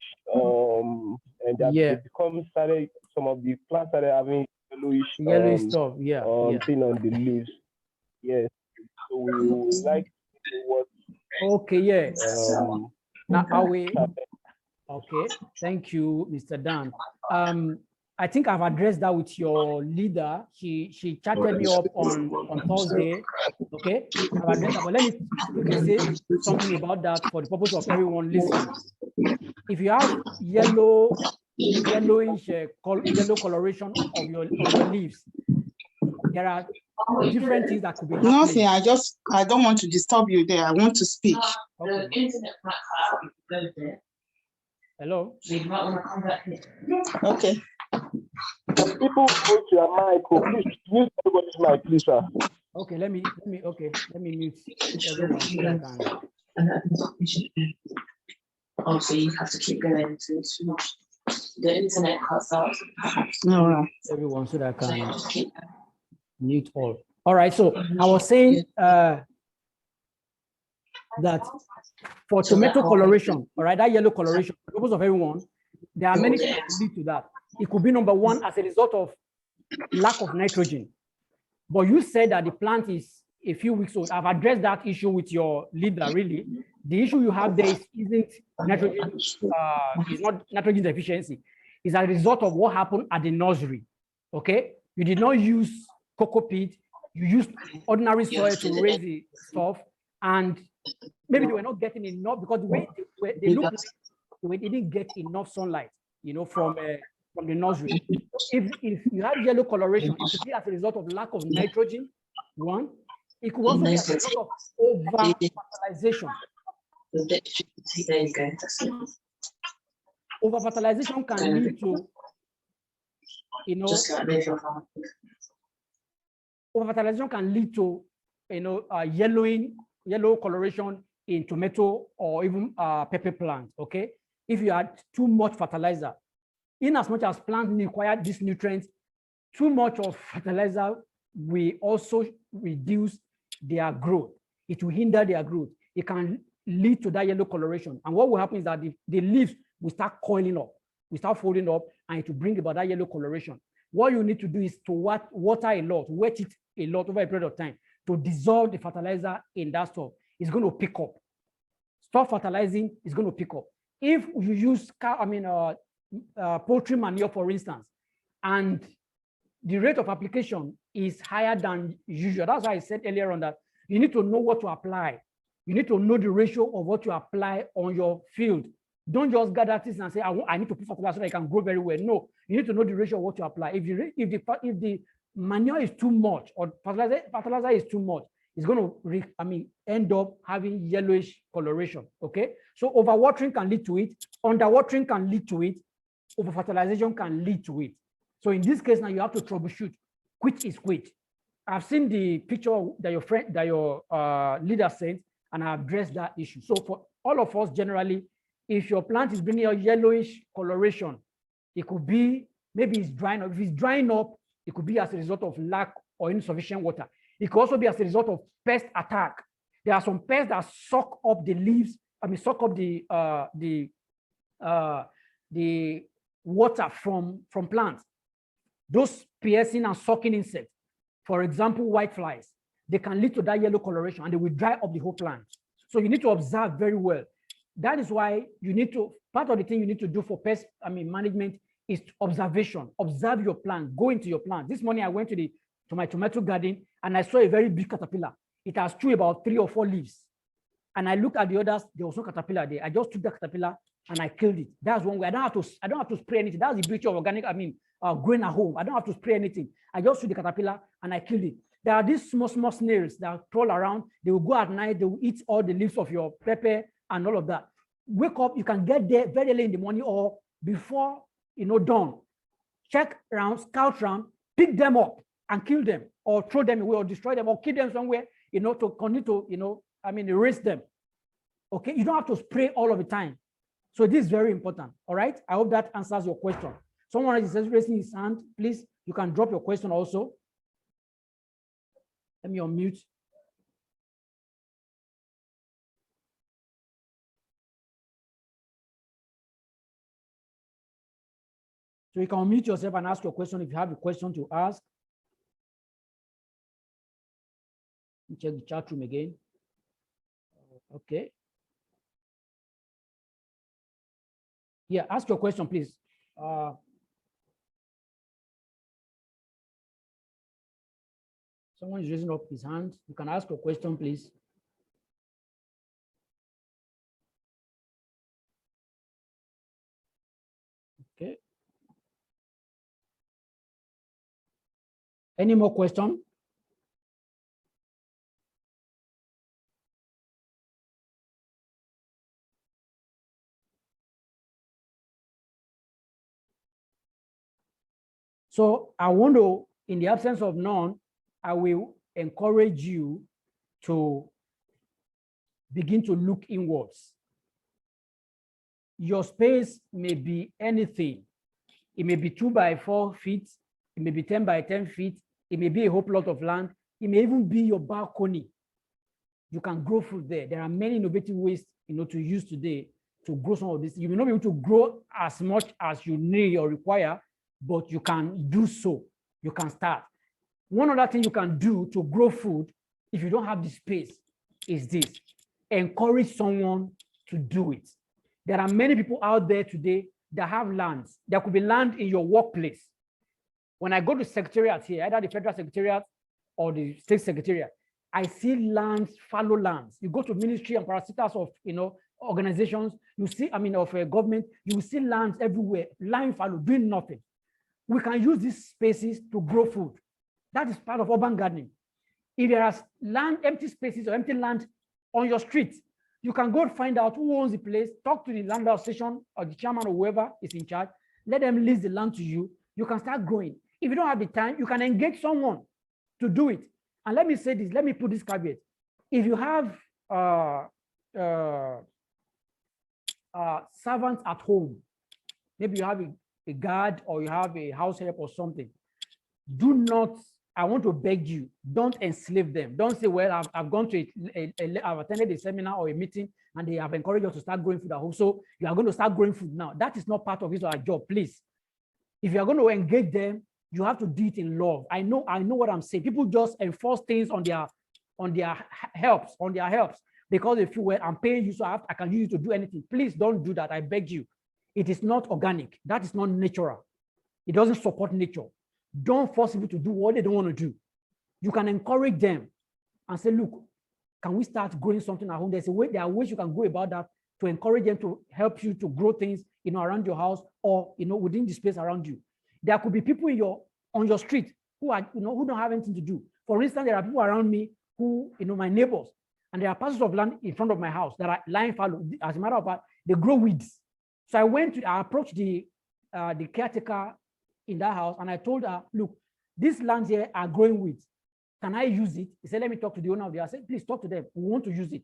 and they become some of the plants started having yellowish stuff. Yeah. thing on the leaves. Yes. So we would like to know what. Okay. Yeah. Now are we? Okay. Thank you, Mr. Dan. I think I've addressed that with your leader. She chatted me up on Thursday. Okay, I've addressed that, but let me quickly say something about that for the purpose of everyone listening. If you have yellowish yellow coloration of your leaves, there are different things that could be happening. Nothing. I don't want to disturb you there. I want to speak. Okay. Hello. Okay. People go to your mic. Please mute everybody's mic, please, sir. Okay, let me mute everyone so I can. Also, you have to keep going to the internet cuts out. No. Everyone so that I can mute all. All right, so I was saying that for tomato coloration, all right, that yellow coloration, for the purpose of everyone, there are many things that lead to that. It could be number one as a result of lack of nitrogen. But you said that the plant is a few weeks old. I've addressed that issue with your leader, really. The issue you have there isn't nitrogen, is not nitrogen deficiency. It's a result of what happened at the nursery, okay? You did not use cocoa peat. You used ordinary soil to raise the stuff, and maybe they were not getting enough because the way they look like they didn't get enough sunlight, from the nursery. If you have yellow coloration, it could be as a result of lack of nitrogen, one. It could also be as a result of over-fertilization. Over-fertilization can lead to, over-fertilization can lead to, yellow coloration in tomato or even pepper plant, okay? If you add too much fertilizer, In as much as plants require these nutrients, too much of fertilizer will also reduce their growth. It will hinder their growth. It can lead to that yellow coloration. And what will happen is that the leaves will start coiling up, will start folding up, and it will bring about that yellow coloration. What you need to do is to water a lot, wet it a lot over a period of time to dissolve the fertilizer in that stuff. It's going to pick up. Stop fertilizing, it's going to pick up. If you use poultry manure, for instance, and the rate of application is higher than usual, that's why I said earlier on that you need to know what to apply. You need to know the ratio of what you apply on your field. Don't just gather things and say, I need to put fertilizer so that it can grow very well. No, you need to know the ratio of what you apply. If the manure is too much or fertilizer is too much, it's going to end up having yellowish coloration. Okay, so overwatering can lead to it, underwatering can lead to it, overfertilization can lead to it. So in this case now you have to troubleshoot which is which. I've seen the picture that your leader sent, and I addressed that issue. So for all of us generally, if your plant is bringing a yellowish coloration, it could be maybe it's drying up. If it's drying up, it could be as a result of lack or insufficient water. It could also be as a result of pest attack. There are some pests that suck up the leaves, suck up the water from plants. Those piercing and sucking insects, for example, whiteflies, they can lead to that yellow coloration and they will dry up the whole plant. So you need to observe very well. That is why you need to, part of the thing you need to do for pest management is observation. Observe your plant, go into your plant. This morning I went to my tomato garden and I saw a very big caterpillar. It has through about 3 or 4 leaves. And I looked at the others, there was no caterpillar there. I just took the caterpillar and I killed it. That's one way. I don't have to spray anything. That's the beauty of organic, growing at home. I don't have to spray anything. I just took the caterpillar and I killed it. There are these small snails that crawl around. They will go at night, they will eat all the leaves of your pepper and all of that. Wake up, you can get there very early in the morning or before dawn. Check around, scout around, pick them up and kill them, or throw them away, or destroy them, or kill them somewhere, to continue to, erase them. Okay, you don't have to spray all of the time. So this is very important. All right, I hope that answers your question. Someone is raising his hand, please. You can drop your question also. Let me unmute. So you can unmute yourself and ask your question if you have a question to ask. Let me check the chat room again. Okay. Yeah, ask your question, please. Someone is raising up his hand. You can ask your question, please. Okay. Any more questions? So I want to, in the absence of none, I will encourage you to begin to look inwards. Your space may be anything. It may be 2 by 4 feet. It may be 10 by 10 feet. It may be a whole plot of land. It may even be your balcony. You can grow food there. There are many innovative ways, to use today to grow some of this. You may not be able to grow as much as you need or require, but you can do so. You can start. One other thing you can do to grow food, if you don't have the space, is this. Encourage someone to do it. There are many people out there today that have lands. There could be land in your workplace. When I go to secretariat here, either the federal secretariat or the state secretariat, I see lands, fallow lands. You go to ministry and parasitas of organizations, you see, of a government, you will see lands everywhere, lying fallow, doing nothing. We can use these spaces to grow food. That is part of urban gardening. If there are land, empty spaces or empty land on your street, you can go find out who owns the place, talk to the land association or the chairman or whoever is in charge, let them lease the land to you. You can start growing. If you don't have the time, you can engage someone to do it. And let me say this, let me put this caveat. If you have servants at home, maybe you have a guard or you have a house help or something, do not, I want to beg you, don't enslave them. Don't say, well, I've gone to I've attended a seminar or a meeting and they have encouraged us to start growing food at home. So you are going to start growing food now. That is not part of his or her job, please. If you are going to engage them, you have to do it in love. I know what I'm saying. People just enforce things on their helps, because they feel, well, I'm paying you, so I can use you to do anything. Please don't do that. I beg you. It is not organic. That is not natural. It doesn't support nature. Don't force people to do what they don't want to do. You can encourage them and say, look, can we start growing something at home? There are ways you can go about that to encourage them to help you to grow things, around your house or, within the space around you. There could be people on your street who are, who don't have anything to do. For instance, there are people around me who, my neighbors, and there are parcels of land in front of my house that are lying fallow. As a matter of fact, they grow weeds. So I approached the caretaker in that house and I told her, look, these lands here are growing weeds. Can I use it? He said, let me talk to the owner of the house. I said, please talk to them. We want to use it.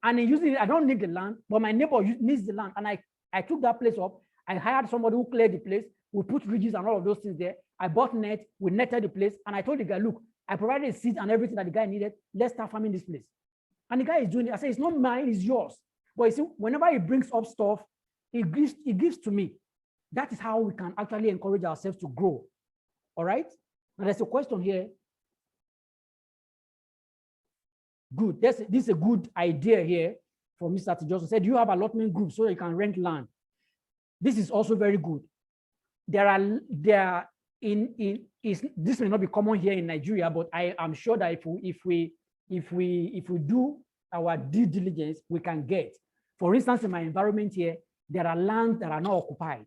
And in using it, I don't need the land, but my neighbor needs the land. And I took that place up. I hired somebody who cleared the place. We put ridges and all of those things there. I bought net. We netted the place. And I told the guy, look, I provided seed and everything that the guy needed. Let's start farming this place. And the guy is doing it. I said, it's not mine, it's yours. But you see, whenever he brings up stuff, he gives to me. That is how we can actually encourage ourselves to grow. All right? And there's a question here. Good. This is a good idea here from Mr. Johnson. Said, you have allotment groups so you can rent land. This is also very good. This may not be common here in Nigeria, but I am sure that if we do our due diligence, we can get. For instance, in my environment here, there are lands that are not occupied.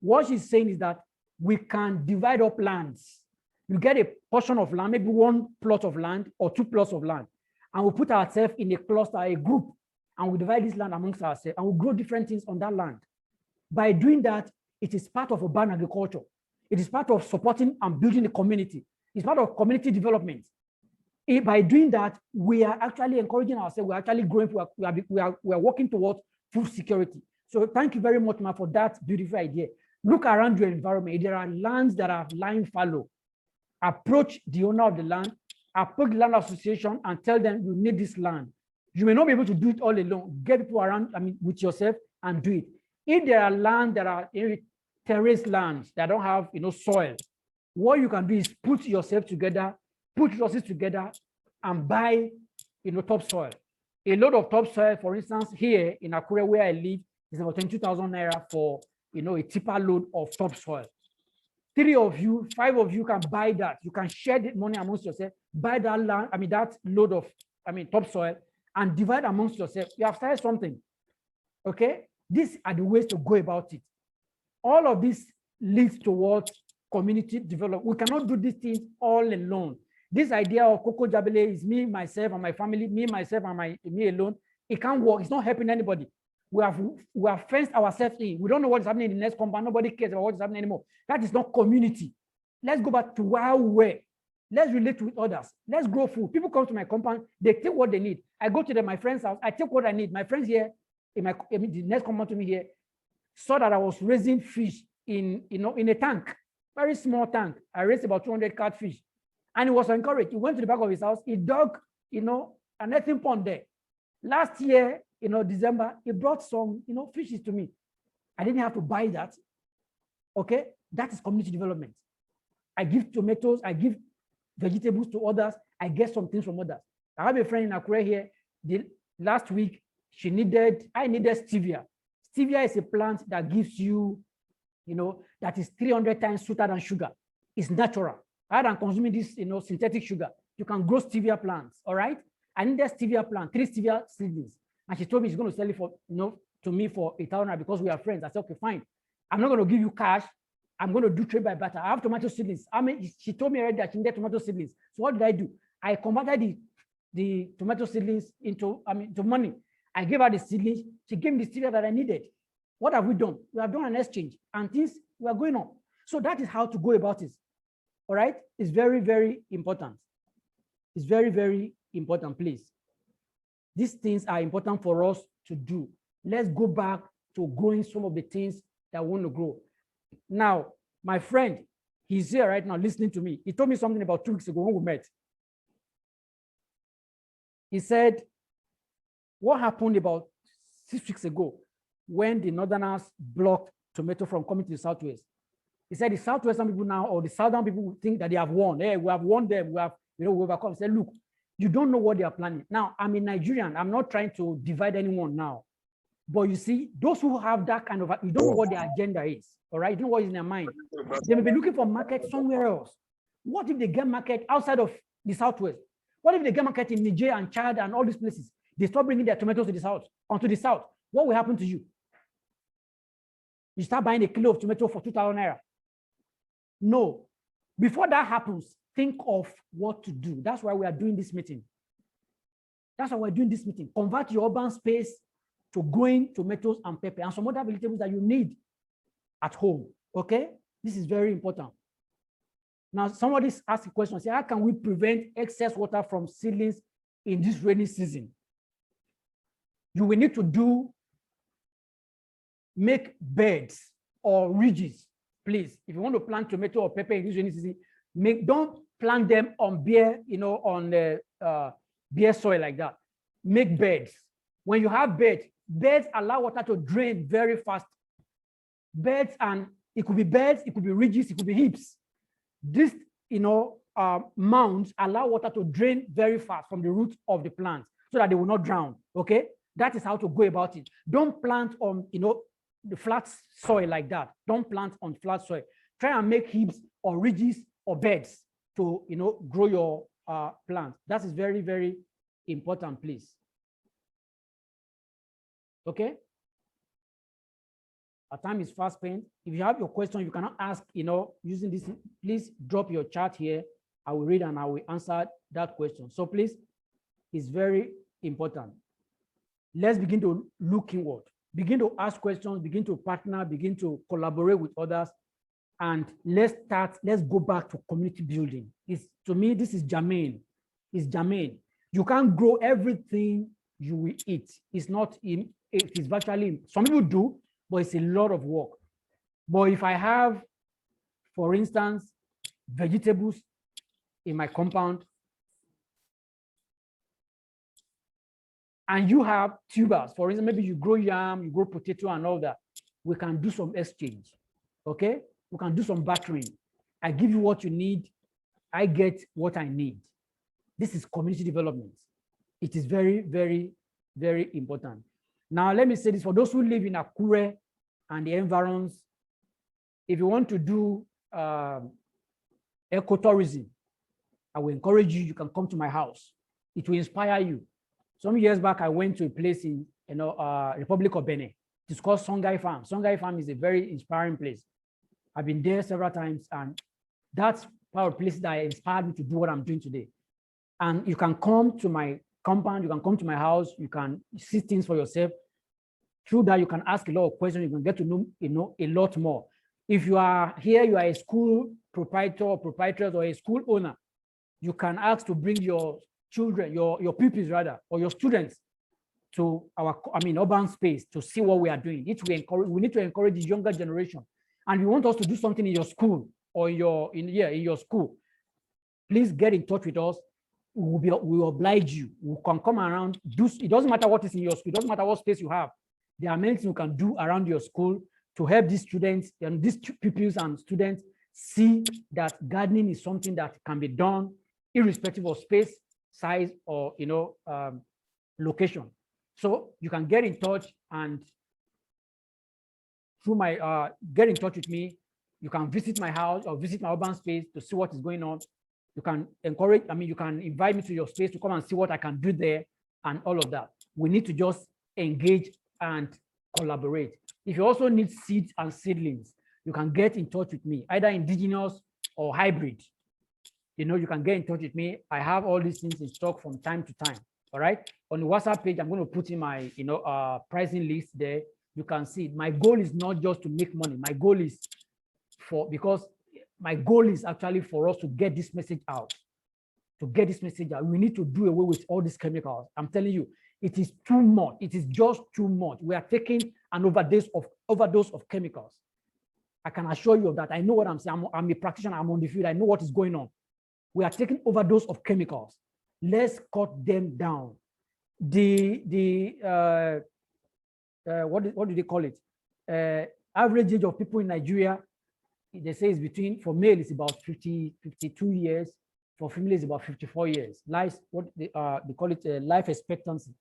What she's saying is that we can divide up lands. You get a portion of land, maybe one plot of land or two plots of land, and we put ourselves in a cluster, a group, and we divide this land amongst ourselves, and we grow different things on that land. By doing that, it is part of urban agriculture. It is part of supporting and building the community. It's part of community development. By doing that, we are actually encouraging ourselves. We're actually growing. We are working towards food security. So thank you very much, Ma, for that beautiful idea. Look around your environment. If there are lands that are lying fallow, approach the owner of the land, approach the land association and tell them you need this land. You may not be able to do it all alone. Get people around, with yourself and do it. If there are land that are terraced lands that don't have, soil, what you can do is put yourself together, put resources together and buy, topsoil. A load of topsoil, for instance, here in Akure where I live, is about 22,000 naira for, a tipper load of topsoil. 3 of you, 5 of you can buy that. You can share the money amongst yourself, buy that land, that load of, topsoil, and divide amongst yourself. You have started something. Okay? These are the ways to go about it. All of this leads towards community development. We cannot do these things all alone. This idea of Coco Jabele is me, myself, and my family, me, myself, and me alone. It can't work. It's not helping anybody. We have fenced ourselves in. We don't know what is happening in the next compound. Nobody cares about what is happening anymore. That is not community. Let's go back to where we were. Let's relate with others. Let's grow food. People come to my compound. They take what they need. I go to my friend's house. I take what I need. My friends here, the next compound to me here, saw that I was raising fish in a tank, very small tank. I raised about 200 catfish, and he was encouraged. He went to the back of his house. He dug, an earthen pond there. Last year, December, he brought some, fishes to me. I didn't have to buy that. Okay, that is community development. I give tomatoes, I give vegetables to others. I get some things from others. I have a friend in Akure here. Last week, I needed stevia. Stevia is a plant that gives you, that is 300 times sweeter than sugar. It's natural. Rather than consuming this, synthetic sugar, you can grow stevia plants. All right. I needed stevia plant, 3 stevia seedlings. And she told me she's going to sell it for, to me for 1,000 because we are friends. I said, okay, fine. I'm not going to give you cash. I'm going to do trade by barter. I have tomato seedlings. She told me already that she needed tomato seedlings. So what did I do? I converted the tomato seedlings into money. I gave her the seedlings. She gave me the stevia that I needed. What have we done? We have done an exchange and things were going on. So that is how to go about it. All right? It's very, very important. It's very, very important, please. These things are important for us to do. Let's go back to growing some of the things that want to grow. Now, my friend, he's here right now listening to me. He told me something about 2 weeks ago when we met. He said, what happened about 6 weeks ago when the Northerners blocked tomato from coming to the Southwest? He said the Southwestern people now, or the Southern people think that they have won. Hey, we have won them. We have, we overcome. He said, look, you don't know what they are planning. Now, I'm a Nigerian. I'm not trying to divide anyone now. But you see, those who have that kind of, you don't know what their agenda is, all right? You don't know what is in their mind. They may be looking for market somewhere else. What if they get market outside of the Southwest? What if they get market in Niger and Chad and all these places? They stop bringing their tomatoes to the South, onto the South. What will happen to you? You start buying a kilo of tomato for 2,000 naira. No. Before that happens, think of what to do. That's why we are doing this meeting. That's why we're doing this meeting. Convert your urban space to growing tomatoes and pepper and some other vegetables that you need at home. Okay? This is very important. Now, somebody asked a question, say, how can we prevent excess water from seedlings in this rainy season? You will need to make beds or ridges, please. If you want to plant tomato or pepper in this rainy season, don't plant them on bare, bare soil like that. Make beds. When you have beds allow water to drain very fast. Beds, and it could be beds, it could be ridges, it could be heaps. This, mounds allow water to drain very fast from the roots of the plant so that they will not drown. Okay, that is how to go about it. Don't plant on, the flat soil like that. Don't plant on flat soil. Try and make heaps or ridges or beds to, grow your plant. That is very, very important, please. Okay. Our time is fast spent. If you have your question, you cannot ask, using this, please drop your chat here. I will read and I will answer that question. So please, it's very important. Let's begin to look inward, begin to ask questions, begin to partner, begin to collaborate with others. And let's go back to community building. To me, this is germane. It's germane. You can't grow everything you will eat. It is virtually, some people do, but it's a lot of work. But if I have, for instance, vegetables in my compound, and you have tubers, for instance, maybe you grow yam, you grow potato and all that, we can do some exchange, okay? We can do some bartering. I give you what you need, I get what I need. This is community development. It is very, very, very important. Now, let me say this, for those who live in Akure and the environs, if you want to do ecotourism, I will encourage you, you can come to my house. It will inspire you. Some years back, I went to a place in Republic of Benin. It's called Songhai Farm. Songhai Farm is a very inspiring place. I've been there several times, and that's part of the place that inspired me to do what I'm doing today. And you can come to my compound, you can come to my house, you can see things for yourself. Through that, you can ask a lot of questions, you can get to know, a lot more. If you are here, you are a school proprietor or proprietress or a school owner, you can ask to bring your children, your pupils rather, or your students to our, urban space to see what we are doing. We need to encourage the younger generation. And you want us to do something in your school or in your school, please get in touch with us. We will oblige you. We can come around. It doesn't matter what is in your school. It doesn't matter what space you have. There are many things you can do around your school to help these students and these pupils and students see that gardening is something that can be done irrespective of space, size, or location. So you can get in touch, and through my get in touch with me. You can visit my house or visit my urban space to see what is going on. You can encourage, you can invite me to your space to come and see what I can do there and all of that. We need to just engage and collaborate. If you also need seeds and seedlings, you can get in touch with me, either indigenous or hybrid. You can get in touch with me. I have all these things in stock from time to time. All right. On the WhatsApp page, I'm going to put in my pricing list there. You can see it. My goal is not just to make money. My goal is my goal is actually for us to get this message out. To get this message out, we need to do away with all these chemicals. I'm telling you, It is too much. It is just too much. We are taking an overdose of chemicals. I can assure you of that. I know what I'm saying. I'm a practitioner. I'm on the field. I know what is going on. We are taking overdose of chemicals. Let's cut them down. What do they call it? Average age of people in Nigeria, they say is between, for male it's about 52 years, for female it's about 54 years. Life, what they call it, life expectancy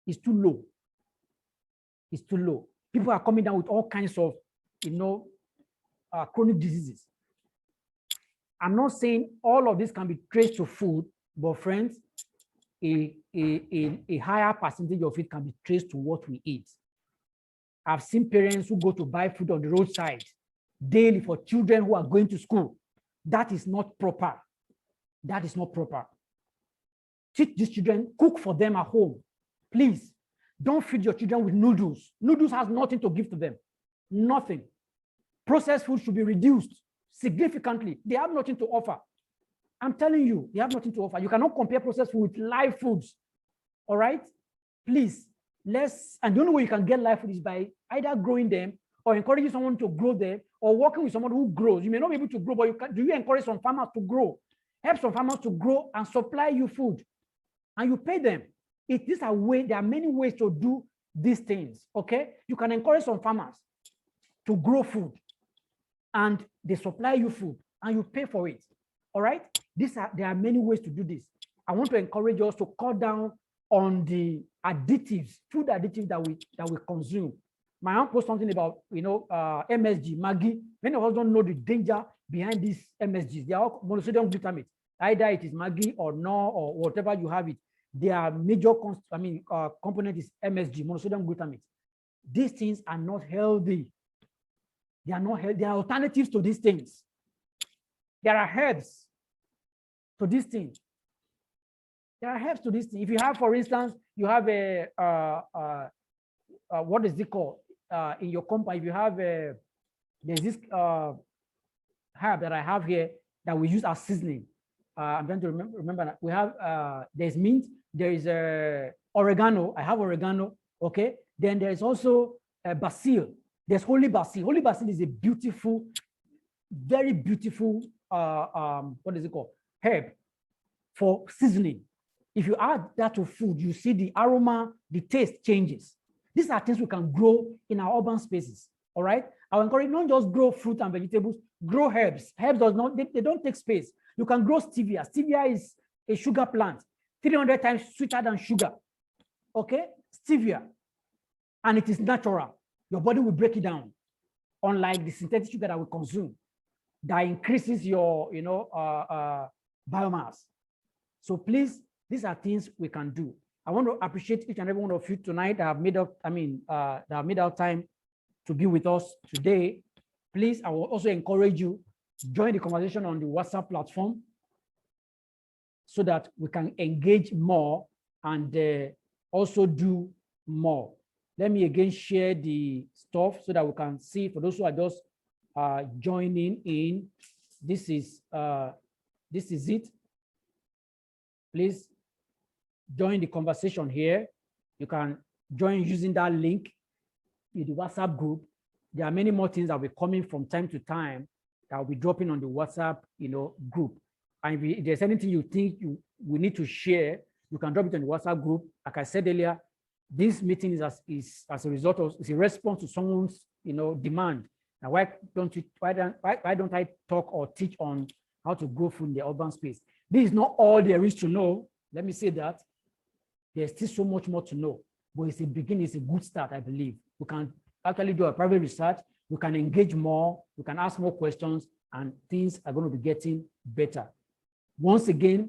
is too low. It's too low. People are coming down with all kinds of, chronic diseases. I'm not saying all of this can be traced to food, but friends, a higher percentage of it can be traced to what we eat. I've seen parents who go to buy food on the roadside daily for children who are going to school. That is not proper. That is not proper. Teach these children, cook for them at home. Please, don't feed your children with noodles. Noodles has nothing to give to them. Nothing. Processed food should be reduced significantly. They have nothing to offer. I'm telling you, they have nothing to offer. You cannot compare processed food with live foods. All right? Please, and the only way you can get live food is by either growing them or encouraging someone to grow them or working with someone who grows. You may not be able to grow, but do you encourage some farmers to grow? Help some farmers to grow and supply you food. And you pay them. There are many ways to do these things, okay? You can encourage some farmers to grow food and they supply you food and you pay for it, all right? There are many ways to do this. I want to encourage us to cut down on the additives, food additives that we consume. My aunt posted something about, MSG, Maggi. Many of us don't know the danger behind these MSGs. They are all monosodium glutamate. Either it is Maggi or no, or whatever you have it. Their major component is MSG, monosodium glutamate. These things are not healthy. They are not healthy. There are alternatives to these things. There are herbs to these things. There are herbs to this thing. If you have, for instance, you have what is it called in your compound? If you have there's this herb that I have here that we use as seasoning. I'm trying to remember that we have there's mint, there is oregano. I have oregano. Okay. Then there is also basil. There's holy basil. Holy basil is a beautiful, very beautiful what is it called? Herb for seasoning. If you add that to food, you see the aroma, the taste changes. These are things we can grow in our urban spaces. All right. I will encourage not just grow fruit and vegetables, grow herbs. Herbs they don't take space. You can grow stevia. Stevia is a sugar plant, 300 times sweeter than sugar. Okay, stevia, and it is natural. Your body will break it down, unlike the synthetic sugar that we consume, that increases your, biomass. So please, these are things we can do. I want to appreciate each and every one of you tonight that have made up, that have made out time to be with us today. Please, I will also encourage you to join the conversation on the WhatsApp platform so that we can engage more and also do more. Let me again share the stuff so that we can see, for those who are just joining in, this is it. Please join the conversation here. You can join using that link in the WhatsApp group. There are many more things that will be coming from time to time that will be dropping on the WhatsApp, group. And if there's anything you think we need to share, you can drop it on the WhatsApp group. Like I said earlier, this meeting is as a result of, it's a response to someone's, demand. Now, why don't I talk or teach on how to grow food in the urban space? This is not all there is to know. Let me say that. There's still so much more to know, but it's a beginning, it's a good start, I believe. We can actually do a private research, we can engage more, we can ask more questions, and things are going to be getting better. Once again,